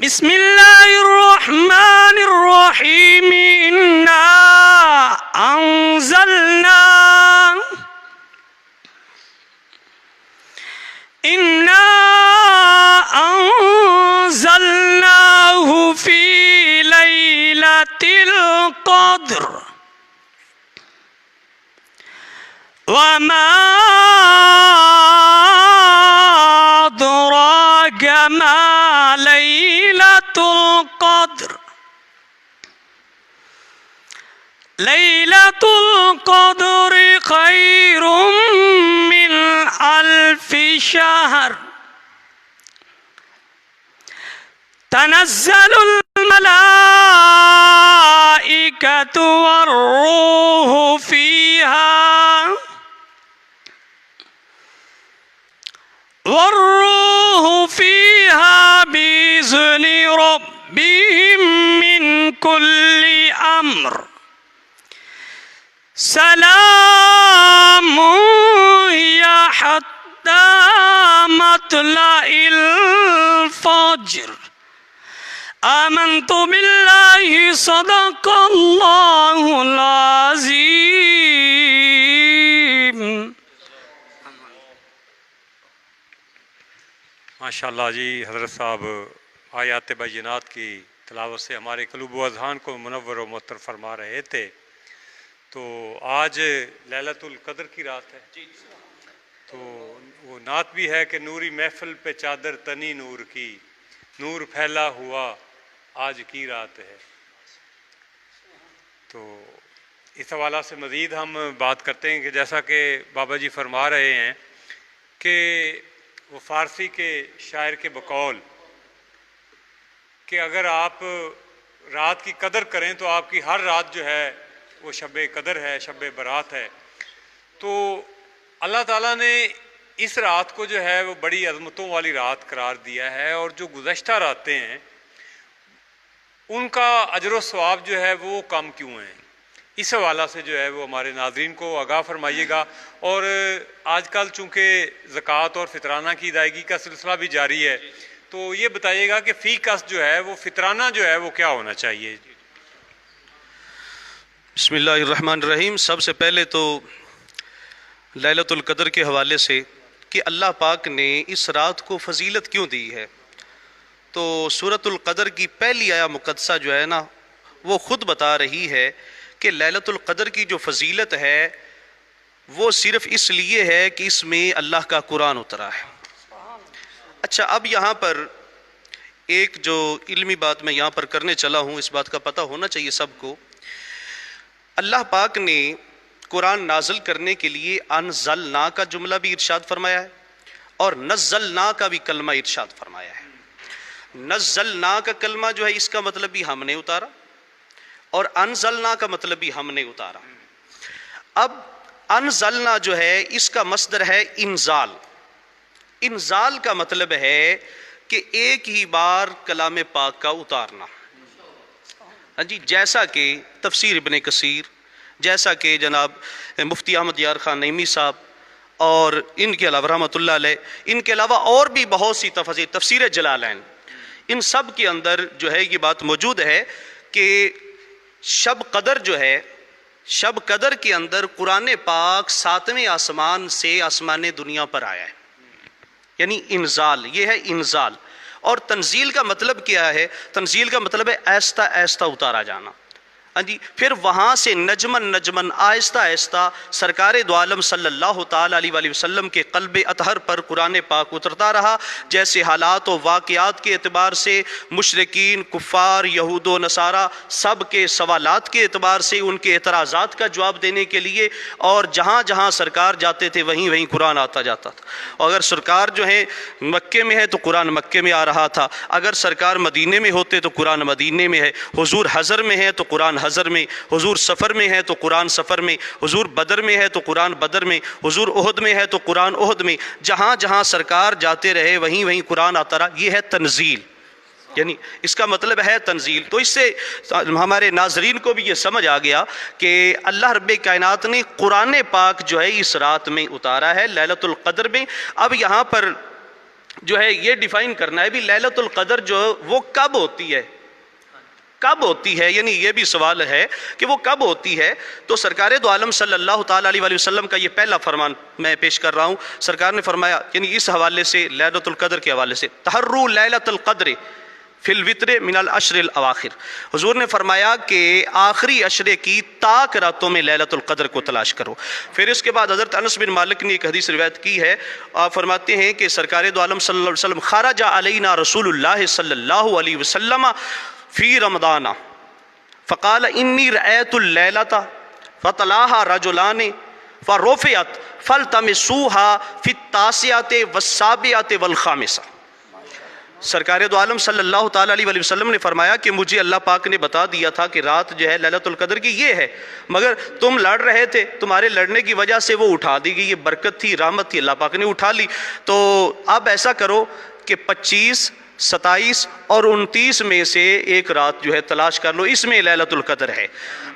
Speaker 2: بسم الله الرحمن الرحيم. إنا أنزلناه في ليلة القدر وما أدراك ما ليلة القدر ليلة القدر خير من 1000 شهر تنزل الملائكة والروح فيها بإذن ربهم من كل أمر سلام هي حتى مطلع الفجر آمنت بالله صدق الله العظيم.
Speaker 1: ماشاءاللہ جی، حضرت صاحب آیات بینات کی تلاوت سے ہمارے قلوب و اذہان کو منور و معطر فرما رہے تھے. تو آج لیلۃ القدر کی رات ہے، تو وہ نعت بھی ہے کہ نوری محفل پہ چادر تنی نور کی، نور پھیلا ہوا آج کی رات ہے. تو اس حوالہ سے مزید ہم بات کرتے ہیں کہ جیسا کہ بابا جی فرما رہے ہیں کہ وہ فارسی کے شاعر کے بقول کہ اگر آپ رات کی قدر کریں تو آپ کی ہر رات جو ہے وہ شب قدر ہے، شب برات ہے. تو اللہ تعالیٰ نے اس رات کو جو ہے وہ بڑی عظمتوں والی رات قرار دیا ہے، اور جو گزشتہ راتیں ہیں ان کا اجر و ثواب جو ہے وہ کم کیوں ہیں، اس حوالہ سے جو ہے وہ ہمارے ناظرین کو آگاہ فرمائیے گا. اور آج کل چونکہ زکوٰۃ اور فطرانہ کی ادائیگی کا سلسلہ بھی جاری ہے، تو یہ بتائیے گا کہ فی کس جو ہے وہ فطرانہ جو ہے وہ کیا ہونا چاہیے.
Speaker 3: بسم اللہ الرحمن الرحیم. سب سے پہلے تو لیلۃ القدر کے حوالے سے کہ اللہ پاک نے اس رات کو فضیلت کیوں دی ہے، تو سورۃ القدر کی پہلی آیہ مقدسہ جو ہے نا وہ خود بتا رہی ہے کہ لیلۃ القدر کی جو فضیلت ہے وہ صرف اس لیے ہے کہ اس میں اللہ کا قرآن اترا ہے. اچھا، اب یہاں پر ایک جو علمی بات میں یہاں پر کرنے چلا ہوں، اس بات کا پتہ ہونا چاہیے سب کو. اللہ پاک نے قرآن نازل کرنے کے لیے انزلنا کا جملہ بھی ارشاد فرمایا ہے اور نزلنا کا بھی کلمہ ارشاد فرمایا ہے. نزلنا کا کلمہ جو ہے اس کا مطلب بھی ہم نے اتارا، اور انزلنا کا مطلب بھی ہم نے اتارا. اب انزلنا جو ہے اس کا مصدر ہے انزال. انزال کا مطلب ہے کہ ایک ہی بار کلام پاک کا اتارنا. جی، جیسا کہ تفسیر ابن کثیر، جیسا کہ جناب مفتی احمد یار خان نعیمی صاحب اور ان کے علاوہ رحمۃ اللہ علیہ، ان کے علاوہ اور بھی بہت سی تفاسیر، تفسیر جلالین، ان سب کے اندر جو ہے یہ بات موجود ہے کہ شب قدر جو ہے، شب قدر کے اندر قرآن پاک 7ویں آسمان سے آسمان دنیا پر آیا ہے، یعنی انزال. یہ ہے انزال. اور تنزیل کا مطلب کیا ہے؟ تنزیل کا مطلب ہے آہستہ آہستہ اتارا جانا. ہاں جی، پھر وہاں سے نجمن نجمن آہستہ آہستہ سرکار دو عالم صلی اللہ تعالیٰ علیہ وآلہ وسلم کے قلب اطہر پر قرآن پاک اترتا رہا. جیسے حالات و واقعات کے اعتبار سے مشرکین، کفار، یہود و نصارہ سب کے سوالات کے اعتبار سے ان کے اعتراضات کا جواب دینے کے لیے، اور جہاں جہاں سرکار جاتے تھے وہیں وہیں قرآن آتا جاتا تھا. اگر سرکار جو ہے مکے میں ہے تو قرآن مکے میں آ رہا تھا، اگر سرکار مدینے میں ہوتے تو قرآن مدینے میں ہے، حضور حضر میں ہے تو قرآن حضر میں، حضور سفر میں ہے تو قرآن سفر میں، حضور بدر میں ہے تو قرآن بدر میں، حضور احد میں ہے تو قرآن احد میں. جہاں جہاں سرکار جاتے رہے وہیں وہیں قرآن آتا رہا. یہ ہے تنزیل، یعنی اس کا مطلب ہے تنزیل. تو اس سے ہمارے ناظرین کو بھی یہ سمجھ آ گیا کہ اللہ رب کائنات نے قرآن پاک جو ہے اس رات میں اتارا ہے، لیلۃ القدر میں. اب یہاں پر جو ہے یہ ڈیفائن کرنا ہے بھی لیلۃ القدر جو وہ کب ہوتی ہے، کب ہوتی ہے، یعنی یہ بھی سوال ہے کہ وہ کب ہوتی ہے. تو سرکار دو عالم صلی اللہ تعالیٰ علیہ وآلہ وسلم کا یہ پہلا فرمان میں پیش کر رہا ہوں. سرکار نے فرمایا، یعنی اس حوالے سے لیلۃ القدر کے حوالے سے، تحروا لیلۃ القدر فی الوتر من العشر الاواخر، حضور نے فرمایا کہ آخری عشرے کی تاک راتوں میں لیلۃ القدر کو تلاش کرو۔ پھر اس کے بعد حضرت انس بن مالک نے ایک حدیث روایت کی ہے، آپ فرماتے ہیں کہ سرکار دو عالم صلی اللہ علیہ وسلم خرج علینا رسول اللہ صلی اللہ علیہ وسلم فی رمضان فقال انی رأیت اللیلۃ فطلعها رجلان فرفعت فالتمسوها فی التاسعۃ والسابعۃ والخامسۃ۔ سرکار دو عالم صلی اللہ تعالیٰ علیہ وسلم نے فرمایا کہ مجھے اللہ پاک نے بتا دیا تھا کہ رات جو ہے لیلۃ القدر کی یہ ہے، مگر تم لڑ رہے تھے، تمہارے لڑنے کی وجہ سے وہ اٹھا دی گئی، یہ برکت تھی، رحمت تھی، اللہ پاک نے اٹھا لی۔ تو اب ایسا کرو کہ 25، 27 اور 29 میں سے ایک رات جو ہے تلاش کر لو، اس میں لیلۃ القدر ہے۔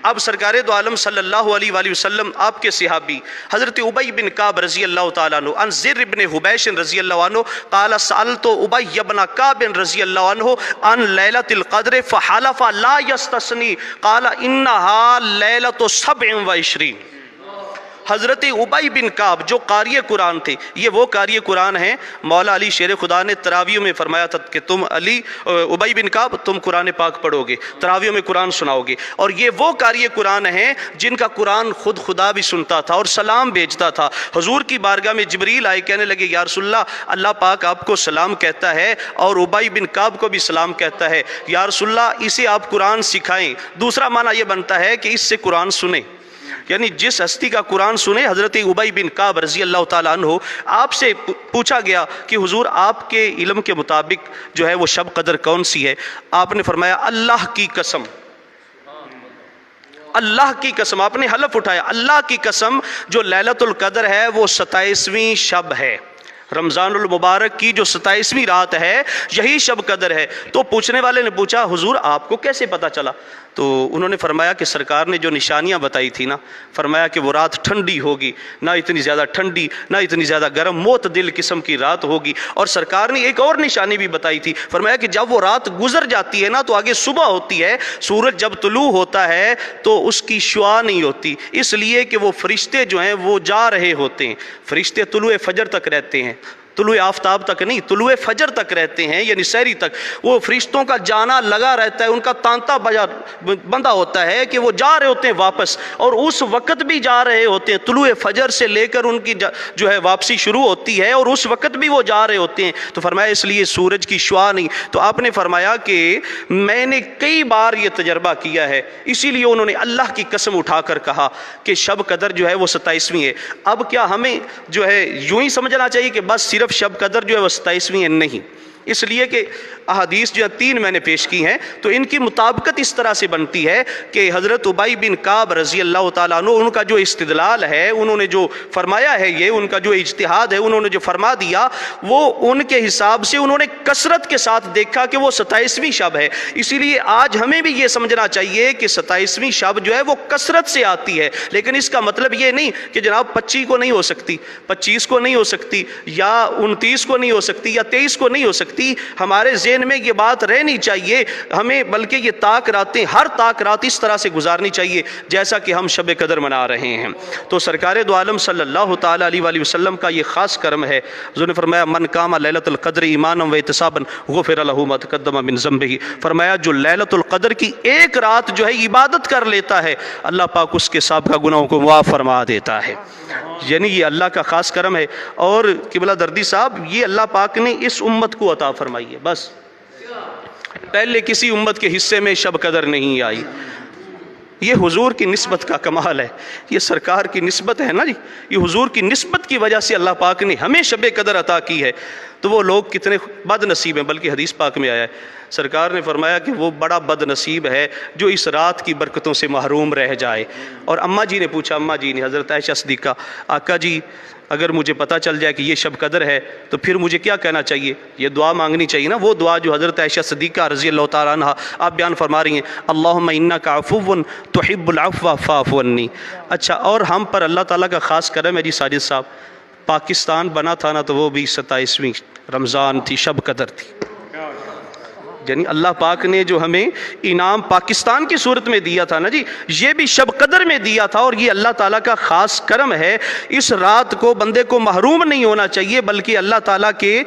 Speaker 3: اب سرکار دو عالم صلی اللہ علیہ وآلہ وسلم آپ کے صحابی حضرت ابی بن کعب رضی اللہ تعالیٰ عنہ عن زر بن حبیش رضی اللہ عنہ قال سألت ابی بن کعب رضی اللہ عنہ عن لیلۃ القدر فحلف لا یستثنی قال انہا لیلۃ 27۔ حضرت ابی بن کعب جو قاری قرآن تھے، یہ وہ قاری قرآن ہیں، مولا علی شیر خدا نے تراویح میں فرمایا تھا کہ تم ابی بن کعب تم قرآن پاک پڑھو گے، تراویح میں قرآن سناؤ گے، اور یہ وہ قاری قرآن ہیں جن کا قرآن خود خدا بھی سنتا تھا اور سلام بھیجتا تھا۔ حضور کی بارگاہ میں جبریل آئے، کہنے لگے یا رسول اللہ پاک آپ کو سلام کہتا ہے اور ابی بن کعب کو بھی سلام کہتا ہے، یا رسول اللہ اسے آپ قرآن سکھائیں۔ دوسرا معنی یہ بنتا ہے کہ اس سے قرآن سنیں، یعنی جس ہستی کا قرآن سنے۔ حضرت ابی بن کعب رضی اللہ تعالیٰ عنہ آپ سے پوچھا گیا کہ حضور آپ کے علم کے مطابق جو ہے وہ شب قدر کون سی ہے؟ آپ نے فرمایا اللہ کی قسم، اللہ کی قسم، آپ نے حلف اٹھایا اللہ کی قسم جو لیلۃ القدر ہے وہ 27ویں شب ہے، رمضان المبارک کی جو 27ویں رات ہے یہی شب قدر ہے۔ تو پوچھنے والے نے پوچھا حضور آپ کو کیسے پتا چلا؟ تو انہوں نے فرمایا کہ سرکار نے جو نشانیاں بتائی تھی نا، فرمایا کہ وہ رات ٹھنڈی ہوگی، نہ اتنی زیادہ ٹھنڈی نہ اتنی زیادہ گرم، معتدل قسم کی رات ہوگی۔ اور سرکار نے ایک اور نشانی بھی بتائی تھی، فرمایا کہ جب وہ رات گزر جاتی ہے نا تو آگے صبح ہوتی ہے، سورج جب طلوع ہوتا ہے تو اس کی شعاع نہیں ہوتی، اس لیے کہ وہ فرشتے جو ہیں وہ جا رہے ہوتے ہیں، فرشتے طلوع فجر تک رہتے ہیں، طلوع آفتاب تک نہیں، طلوع فجر تک رہتے ہیں، یعنی سحری تک وہ فرشتوں کا جانا لگا رہتا ہے، ان کا تانتا بندہ ہوتا ہے کہ وہ جا رہے ہوتے ہیں واپس، اور اس وقت بھی جا رہے ہوتے ہیں، طلوع فجر سے لے کر ان کی جو ہے واپسی شروع ہوتی ہے اور اس وقت بھی وہ جا رہے ہوتے ہیں۔ تو فرمایا اس لیے سورج کی شعاع نہیں۔ تو آپ نے فرمایا کہ میں نے کئی بار یہ تجربہ کیا ہے، اسی لیے انہوں نے اللہ کی قسم اٹھا کر کہا کہ شب قدر جو ہے وہ 27ویں ہے۔ اب کیا ہمیں جو ہے یوں ہی سمجھنا چاہیے کہ بس صرف شب قدر جو ہے وہ 27ویں ہے؟ نہیں، اس لیے کہ احادیث جو 3 میں نے پیش کی ہیں تو ان کی مطابقت اس طرح سے بنتی ہے کہ حضرت ابی بن کعب رضی اللہ تعالیٰ عنہ ان کا جو استدلال ہے، انہوں نے جو فرمایا ہے، یہ ان کا جو اجتہاد ہے، انہوں نے جو فرما دیا وہ ان کے حساب سے انہوں نے کثرت کے ساتھ دیکھا کہ وہ 27ویں شب ہے۔ اسی لیے آج ہمیں بھی یہ سمجھنا چاہیے کہ 27ویں شب جو ہے وہ کثرت سے آتی ہے، لیکن اس کا مطلب یہ نہیں کہ جناب 25 کو نہیں ہو سکتی، 25 کو نہیں ہو سکتی، یا 29 کو نہیں ہو سکتی، یا 23 کو نہیں ہو سکتی۔ ہمارے ذہن میں یہ بات رہنی چاہیے ہمیں، بلکہ یہ تاک راتیں، ہر تاک رات اس طرح سے گزارنی چاہیے جیسا کہ ہم شب قدر منا رہے ہیں۔ تو سرکار دو عالم صلی اللہ تعالیٰ علیہ وآلہ وسلم کا یہ خاص کرم ہے، حضور نے فرمایا من قام لیلۃ القدر ایمانا و احتسابا غفر له ما تقدم من ذنبه، فرمایا جو لیلۃ القدر کی ایک رات جو ہے عبادت کر لیتا ہے اللہ پاک اس کے سابقہ گناہوں کو معاف فرما دیتا ہے۔ یعنی یہ اللہ کا خاص کرم ہے، اور قبلہ دردی صاحب یہ اللہ پاک نے اس امت کو عطا فرمائی ہے، بس پہلے کسی امت کے حصے میں شب قدر نہیں آئی۔ یہ حضور کی نسبت کا کمال ہے، یہ سرکار کی نسبت ہے نا جی، یہ حضور کی نسبت کی وجہ سے اللہ پاک نے ہمیں شب قدر عطا کی ہے۔ تو وہ لوگ کتنے بد نصیب ہیں، بلکہ حدیث پاک میں آیا ہے، سرکار نے فرمایا کہ وہ بڑا بد نصیب ہے جو اس رات کی برکتوں سے محروم رہ جائے۔ اور اماں جی نے پوچھا، اماں جی نے حضرت عائشہ صدیقہ، آقا جی اگر مجھے پتہ چل جائے کہ یہ شب قدر ہے تو پھر مجھے کیا کہنا چاہیے؟ یہ دعا مانگنی چاہیے نا، وہ دعا جو حضرت عائشہ صدیقہ رضی اللہ تعالیٰ عنہ آپ بیان فرما رہی ہیں، اللہم انک عفو تحب العفو فاعف عنی۔ اچھا، اور ہم پر اللہ تعالیٰ کا خاص کرم ہے جی ساجد صاحب، پاکستان بنا تھا نا تو وہ بھی 27ویں رمضان تھی، شب قدر تھی۔ یعنی اللہ پاک نے جو ہمیں انعام پاکستان کی صورت میں دیا تھا نا جی، یہ بھی شب قدر میں دیا تھا، اور یہ اللہ تعالیٰ کا خاص کرم ہے۔ اس رات کو بندے کو محروم نہیں ہونا چاہیے، بلکہ اللہ تعالیٰ کے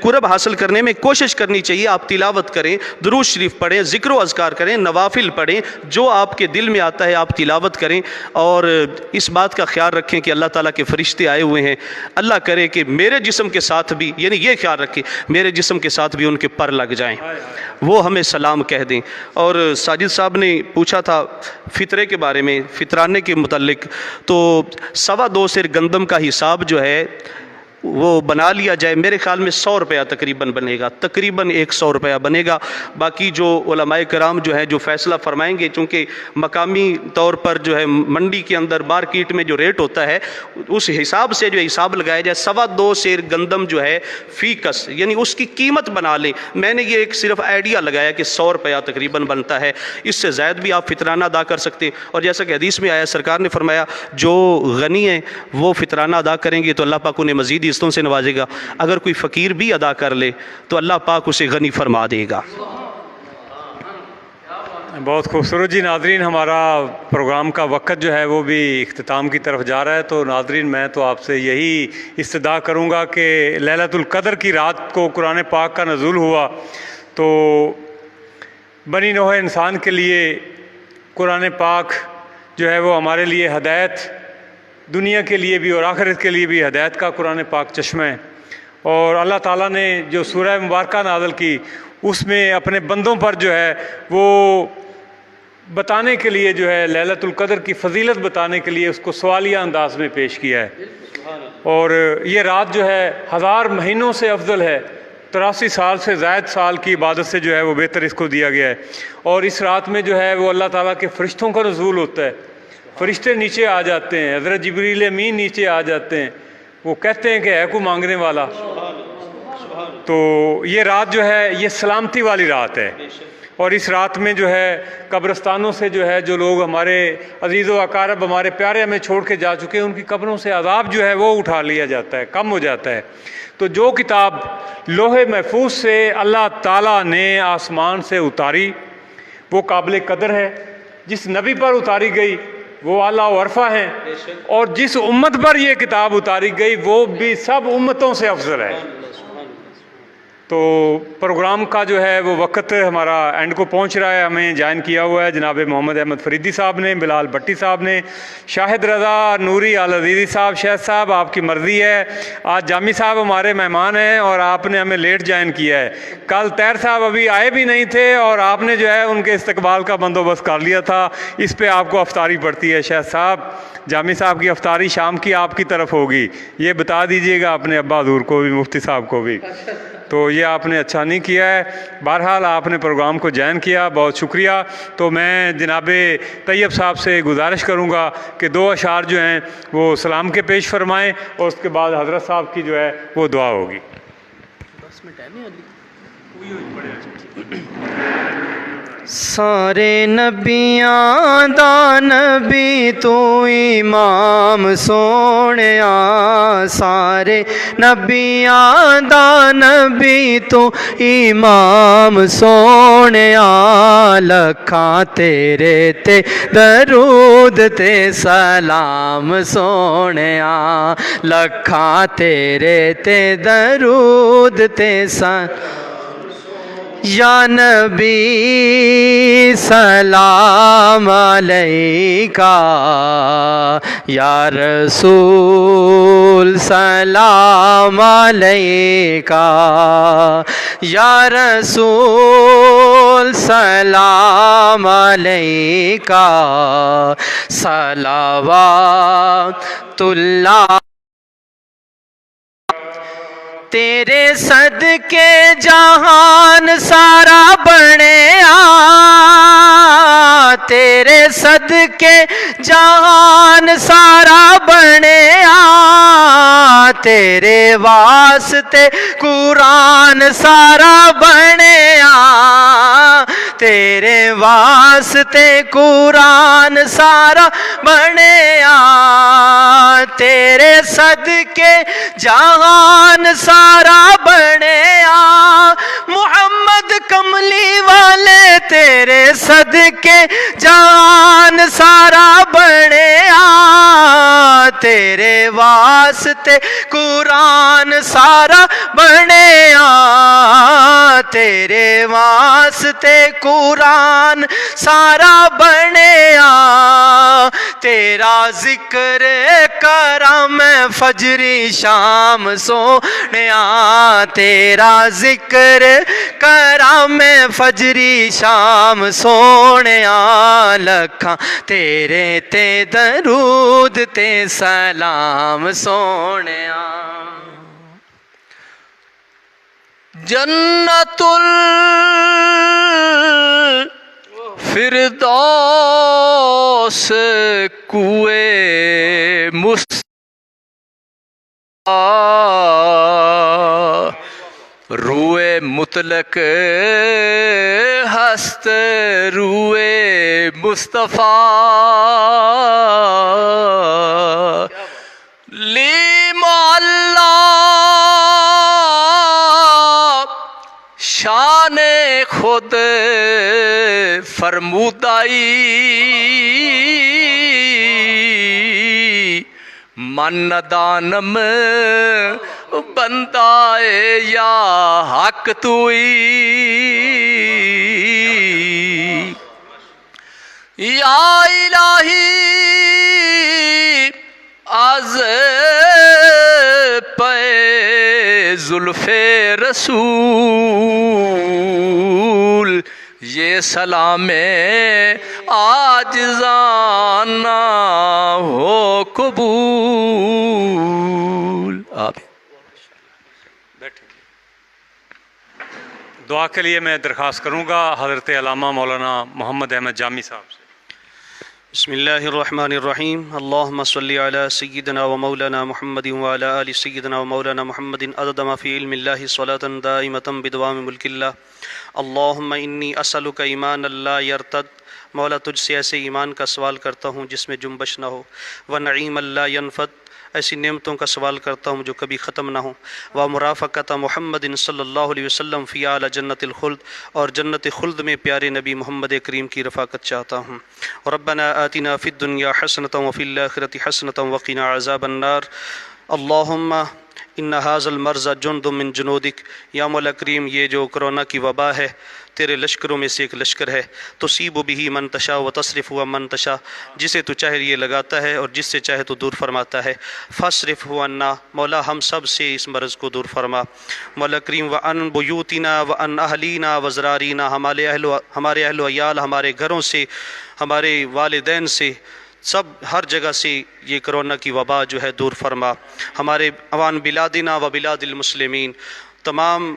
Speaker 3: قرب حاصل کرنے میں کوشش کرنی چاہیے۔ آپ تلاوت کریں، درود شریف پڑھیں، ذکر و اذکار کریں، نوافل پڑھیں، جو آپ کے دل میں آتا ہے آپ تلاوت کریں، اور اس بات کا خیال رکھیں کہ اللہ تعالیٰ کے فرشتے آئے ہوئے ہیں۔ اللہ کرے کہ میرے جسم کے ساتھ بھی، یعنی یہ خیال رکھیں میرے جسم کے ساتھ بھی ان کے پر لگ جائیں، وہ ہمیں سلام کہہ دیں۔ اور ساجد صاحب نے پوچھا تھا فطرے کے بارے میں، فطرانے کے متعلق، تو 2.25 سیر گندم کا حساب جو ہے وہ بنا لیا جائے، میرے خیال میں 100 روپیہ تقریباً بنے گا، تقریباً 100 روپیہ بنے گا۔ باقی جو علماء کرام جو ہے جو فیصلہ فرمائیں گے، چونکہ مقامی طور پر جو ہے منڈی کے اندر مارکیٹ میں جو ریٹ ہوتا ہے اس حساب سے جو حساب لگایا جائے، 2.25 سیر گندم جو ہے فی کس، یعنی اس کی قیمت بنا لیں۔ میں نے یہ ایک صرف آئیڈیا لگایا کہ 100 روپیہ تقریباً بنتا ہے، اس سے زائد بھی آپ فطرانہ ادا کر سکتے ہیں۔ اور جیسا کہ حدیث میں آیا، سرکار نے فرمایا جو غنی ہیں وہ فطرانہ ادا کریں گے تو اللہ پاک انہیں مزید عزتوں سے نوازے گا، اگر کوئی فقیر بھی ادا کر لے تو اللہ پاک اسے غنی فرما دے گا۔
Speaker 1: بہت خوبصورت جی۔ ناظرین، ہمارا پروگرام کا وقت جو ہے وہ بھی اختتام کی طرف جا رہا ہے، تو ناظرین میں تو آپ سے یہی استدعا کروں گا کہ لیلۃ القدر کی رات کو قرآن پاک کا نزول ہوا، تو بنی نوع انسان کے لیے قرآن پاک جو ہے وہ ہمارے لیے ہدایت، دنیا کے لیے بھی اور آخرت کے لیے بھی ہدایت کا قرآن پاک چشمہ ہے۔ اور اللہ تعالیٰ نے جو سورہ مبارکہ نازل کی اس میں اپنے بندوں پر جو ہے وہ بتانے کے لیے جو ہے لیلۃ القدر کی فضیلت بتانے کے لیے اس کو سوالیہ انداز میں پیش کیا ہے، اور یہ رات جو ہے 1000 مہینوں سے افضل ہے، 83 سال سے زائد سال کی عبادت سے جو ہے وہ بہتر اس کو دیا گیا ہے۔ اور اس رات میں جو ہے وہ اللہ تعالیٰ کے فرشتوں کا نزول ہوتا ہے، فرشتے نیچے آ جاتے ہیں، حضرت جبریل امین نیچے آ جاتے ہیں، وہ کہتے ہیں کہ ہے کو مانگنے والا۔ تو یہ رات جو ہے یہ سلامتی والی رات ہے، اور اس رات میں جو ہے قبرستانوں سے جو ہے جو لوگ ہمارے عزیز و اقارب ہمارے پیارے ہمیں چھوڑ کے جا چکے ہیں، ان کی قبروں سے عذاب جو ہے وہ اٹھا لیا جاتا ہے، کم ہو جاتا ہے۔ تو جو کتاب لوح محفوظ سے اللہ تعالیٰ نے آسمان سے اتاری وہ قابل قدر ہے، جس نبی پر اتاری گئی وہ اعلیٰ و عرفہ ہیں، اور جس امت پر یہ کتاب اتاری گئی وہ بھی سب امتوں سے افضل ہے۔ تو پروگرام کا جو ہے وہ وقت ہمارا اینڈ کو پہنچ رہا ہے۔ ہمیں جوائن کیا ہوا ہے جناب محمد احمد فریدی صاحب نے، بلال بٹی صاحب نے، شاہد رضا نوری العزیزی صاحب، شیخ صاحب آپ کی مرضی ہے۔ آج جامی صاحب ہمارے مہمان ہیں اور آپ نے ہمیں لیٹ جوائن کیا ہے۔ کل طاہر صاحب ابھی آئے بھی نہیں تھے اور آپ نے جو ہے ان کے استقبال کا بندوبست کر لیا تھا، اس پہ آپ کو افطاری پڑتی ہے۔ شیخ صاحب، جامی صاحب کی افطاری شام کی آپ کی طرف ہوگی، یہ بتا دیجئے گا اپنے ابا حضور کو بھی، مفتی صاحب کو بھی۔ تو یہ آپ نے اچھا نہیں کیا ہے، بہرحال آپ نے پروگرام کو جوائن کیا، بہت شکریہ۔ تو میں جناب طیب صاحب سے گزارش کروں گا کہ 2 اشعار جو ہیں وہ سلام کے پیش فرمائیں، اور اس کے بعد حضرت صاحب کی جو ہے وہ دعا ہوگی۔
Speaker 5: سارے نبیاں دا نبی تو امام سونیا، سارے نبیاں دا نبی تو امام سونیا، لکھاں تیرے تے درود تے سلام سونیا، لکھاں تیرے تے درود تے سلام۔ یا نبی سلام علیکہ، یا رسول سلام علیکہ، یا رسول سلام علیکہ، صلوات اللہ۔ تیرے صدقے جہان سارا بنیا، تیرے صدقے جہان سارا بنیا، تیرے واسطے قرآن سارا بنیا، تیرے واسطے قرآن سارا بنیا، تیرے صدقے جہان سارا بنیا، محمد کملی کے جہان سارا بنیا تیرے واسطے قرآن سارا بنیا تیرے واسطے قرآن سارا بنیا تیرا ذکر کراں میں فجری شام سونیا تیرا ذکر کراں میں فجری شام سونیا لکھاں تیرے تے درود تے سلام سونیا
Speaker 4: جنت الفردوس کوئے مصطفیٰ روئے مطلق ہست روئے مصطفیٰ لیم اللہ شان خود فرمودائی من دانم بندہ یا حق توئی یا الہی از پہ زلف رسول یہ سلام عاجزانہ ہو قبول آپ
Speaker 1: دعا کے لیے میں درخواست کروں گا حضرت علامہ مولانا محمد احمد جامی صاحب سے.
Speaker 3: بسم اللہ الرحمن الرحیم اللہم صلی علی سیدنا و مولانا محمد و علی آل سیدنا و مولانا محمد عدد ما فی علم اللہ صلاة دائمتا بدوام ملک اللہ. اللہم انی اسألک ایمان لا یرتد، مولا تجھ سے ایسے ایمان کا سوال کرتا ہوں جس میں جنبش نہ ہو، و نعیم لا ینفد، ایسی نعمتوں کا سوال کرتا ہوں جو کبھی ختم نہ ہوں، و مرافقت محمد صلی اللہ علیہ وسلم فی اعلی جنت الخلد، اور جنت خلد میں پیارے نبی محمد کریم کی رفاقت چاہتا ہوں. ربنا آتنا فی الدنیا حسنۃ وفی الآخرۃ حسنۃ وقنا عذاب النار. اللہم ان ھذا المرض جند من جنودک، یا مولا کریم یہ جو کرونا کی وبا ہے تیرے لشکروں میں سے ایک لشکر ہے. تصیب بہ من تشاء و تصرف من تشاء، جسے تو چاہے یہ لگاتا ہے اور جس سے چاہے تو دور فرماتا ہے. فاصرفہ عنا، مولا ہم سب سے اس مرض کو دور فرما. مولا کریم وعن بیوتنا وعن اہلینا وزرارینا، ہمارے اہل و عیال، ہمارے گھروں سے، ہمارے والدین سے، سب ہر جگہ سے یہ کرونا کی وبا جو ہے دور فرما. ہمارے عوان بلادنا و بلاد المسلمین، تمام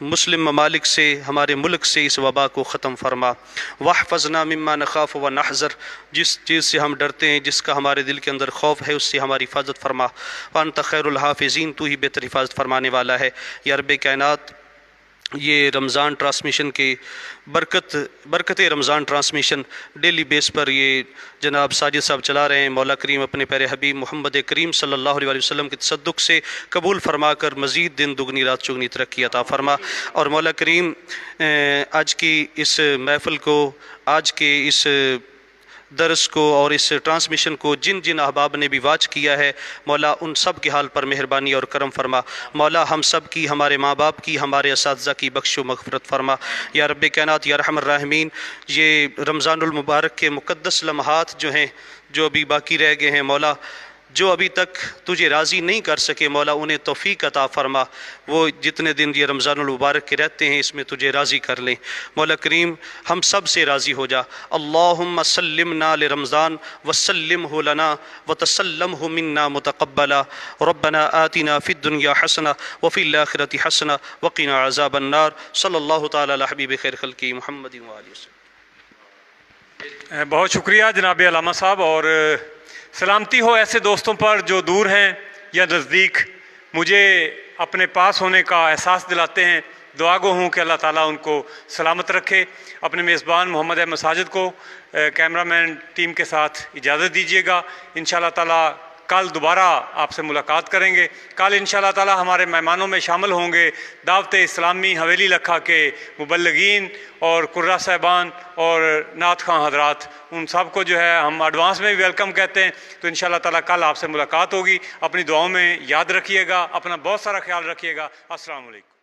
Speaker 3: مسلم ممالک سے، ہمارے ملک سے اس وبا کو ختم فرما. واحفظنا مما نخاف و نحذر، جس چیز سے ہم ڈرتے ہیں، جس کا ہمارے دل کے اندر خوف ہے، اس سے ہماری حفاظت فرما. وانت خیر الحافظین، تو ہی بہتر حفاظت فرمانے والا ہے. یا رب کائنات، یہ رمضان ٹرانسمیشن کے برکت رمضان ٹرانسمیشن ڈیلی بیس پر یہ جناب ساجد صاحب چلا رہے ہیں. مولا کریم اپنے پیارے حبیب محمد کریم صلی اللہ علیہ وسلم کے تصدق سے قبول فرما کر مزید دن دگنی رات چگنی ترقی عطا فرما. اور مولا کریم آج کی اس محفل کو، آج کے اس درس کو اور اس ٹرانسمیشن کو جن جن احباب نے بھی واچ کیا ہے، مولا ان سب کے حال پر مہربانی اور کرم فرما. مولا ہم سب کی، ہمارے ماں باپ کی، ہمارے اساتذہ کی بخش و مغفرت فرما. یا رب کائنات، یا ارحم الراحمین، یہ رمضان المبارک کے مقدس لمحات جو ہیں، جو ابھی باقی رہ گئے ہیں، مولا جو ابھی تک تجھے راضی نہیں کر سکے، مولا انہیں توفیق عطا فرما. وہ جتنے دن یہ رمضان المبارک کے رہتے ہیں اس میں تجھے راضی کر لیں. مولا کریم ہم سب سے راضی ہو جا. اللہم سلمنا لرمضان وسلمہ لنا وتسلمہ منا متقبلا. ربنا آتنا فی الدنیا حسنہ وفی الآخرۃ حسنہ وقنا عذاب النار. صلی اللہ تعالی علی حبیب خیر خلقہ محمد وآلہ وسلم.
Speaker 1: بہت شکریہ جناب علامہ صاحب، اور سلامتی ہو ایسے دوستوں پر جو دور ہیں یا نزدیک، مجھے اپنے پاس ہونے کا احساس دلاتے ہیں. دعا گو ہوں کہ اللہ تعالیٰ ان کو سلامت رکھے. اپنے میزبان محمد احمد ساجد کو کیمرہ مین ٹیم کے ساتھ اجازت دیجیے گا. انشاءاللہ تعالیٰ کل دوبارہ آپ سے ملاقات کریں گے۔ کل انشاءاللہ تعالی ہمارے مہمانوں میں شامل ہوں گے دعوت اسلامی حویلی لکھا کے مبلغین اور قرہ صاحبان اور نعت خواں حضرات، ان سب کو جو ہے ہم ایڈوانس میں بھی ویلکم کہتے ہیں۔ تو انشاءاللہ تعالی کل آپ سے ملاقات ہوگی، اپنی دعاؤں میں یاد رکھیے گا، اپنا بہت سارا خیال رکھیے گا۔ السلام علیکم۔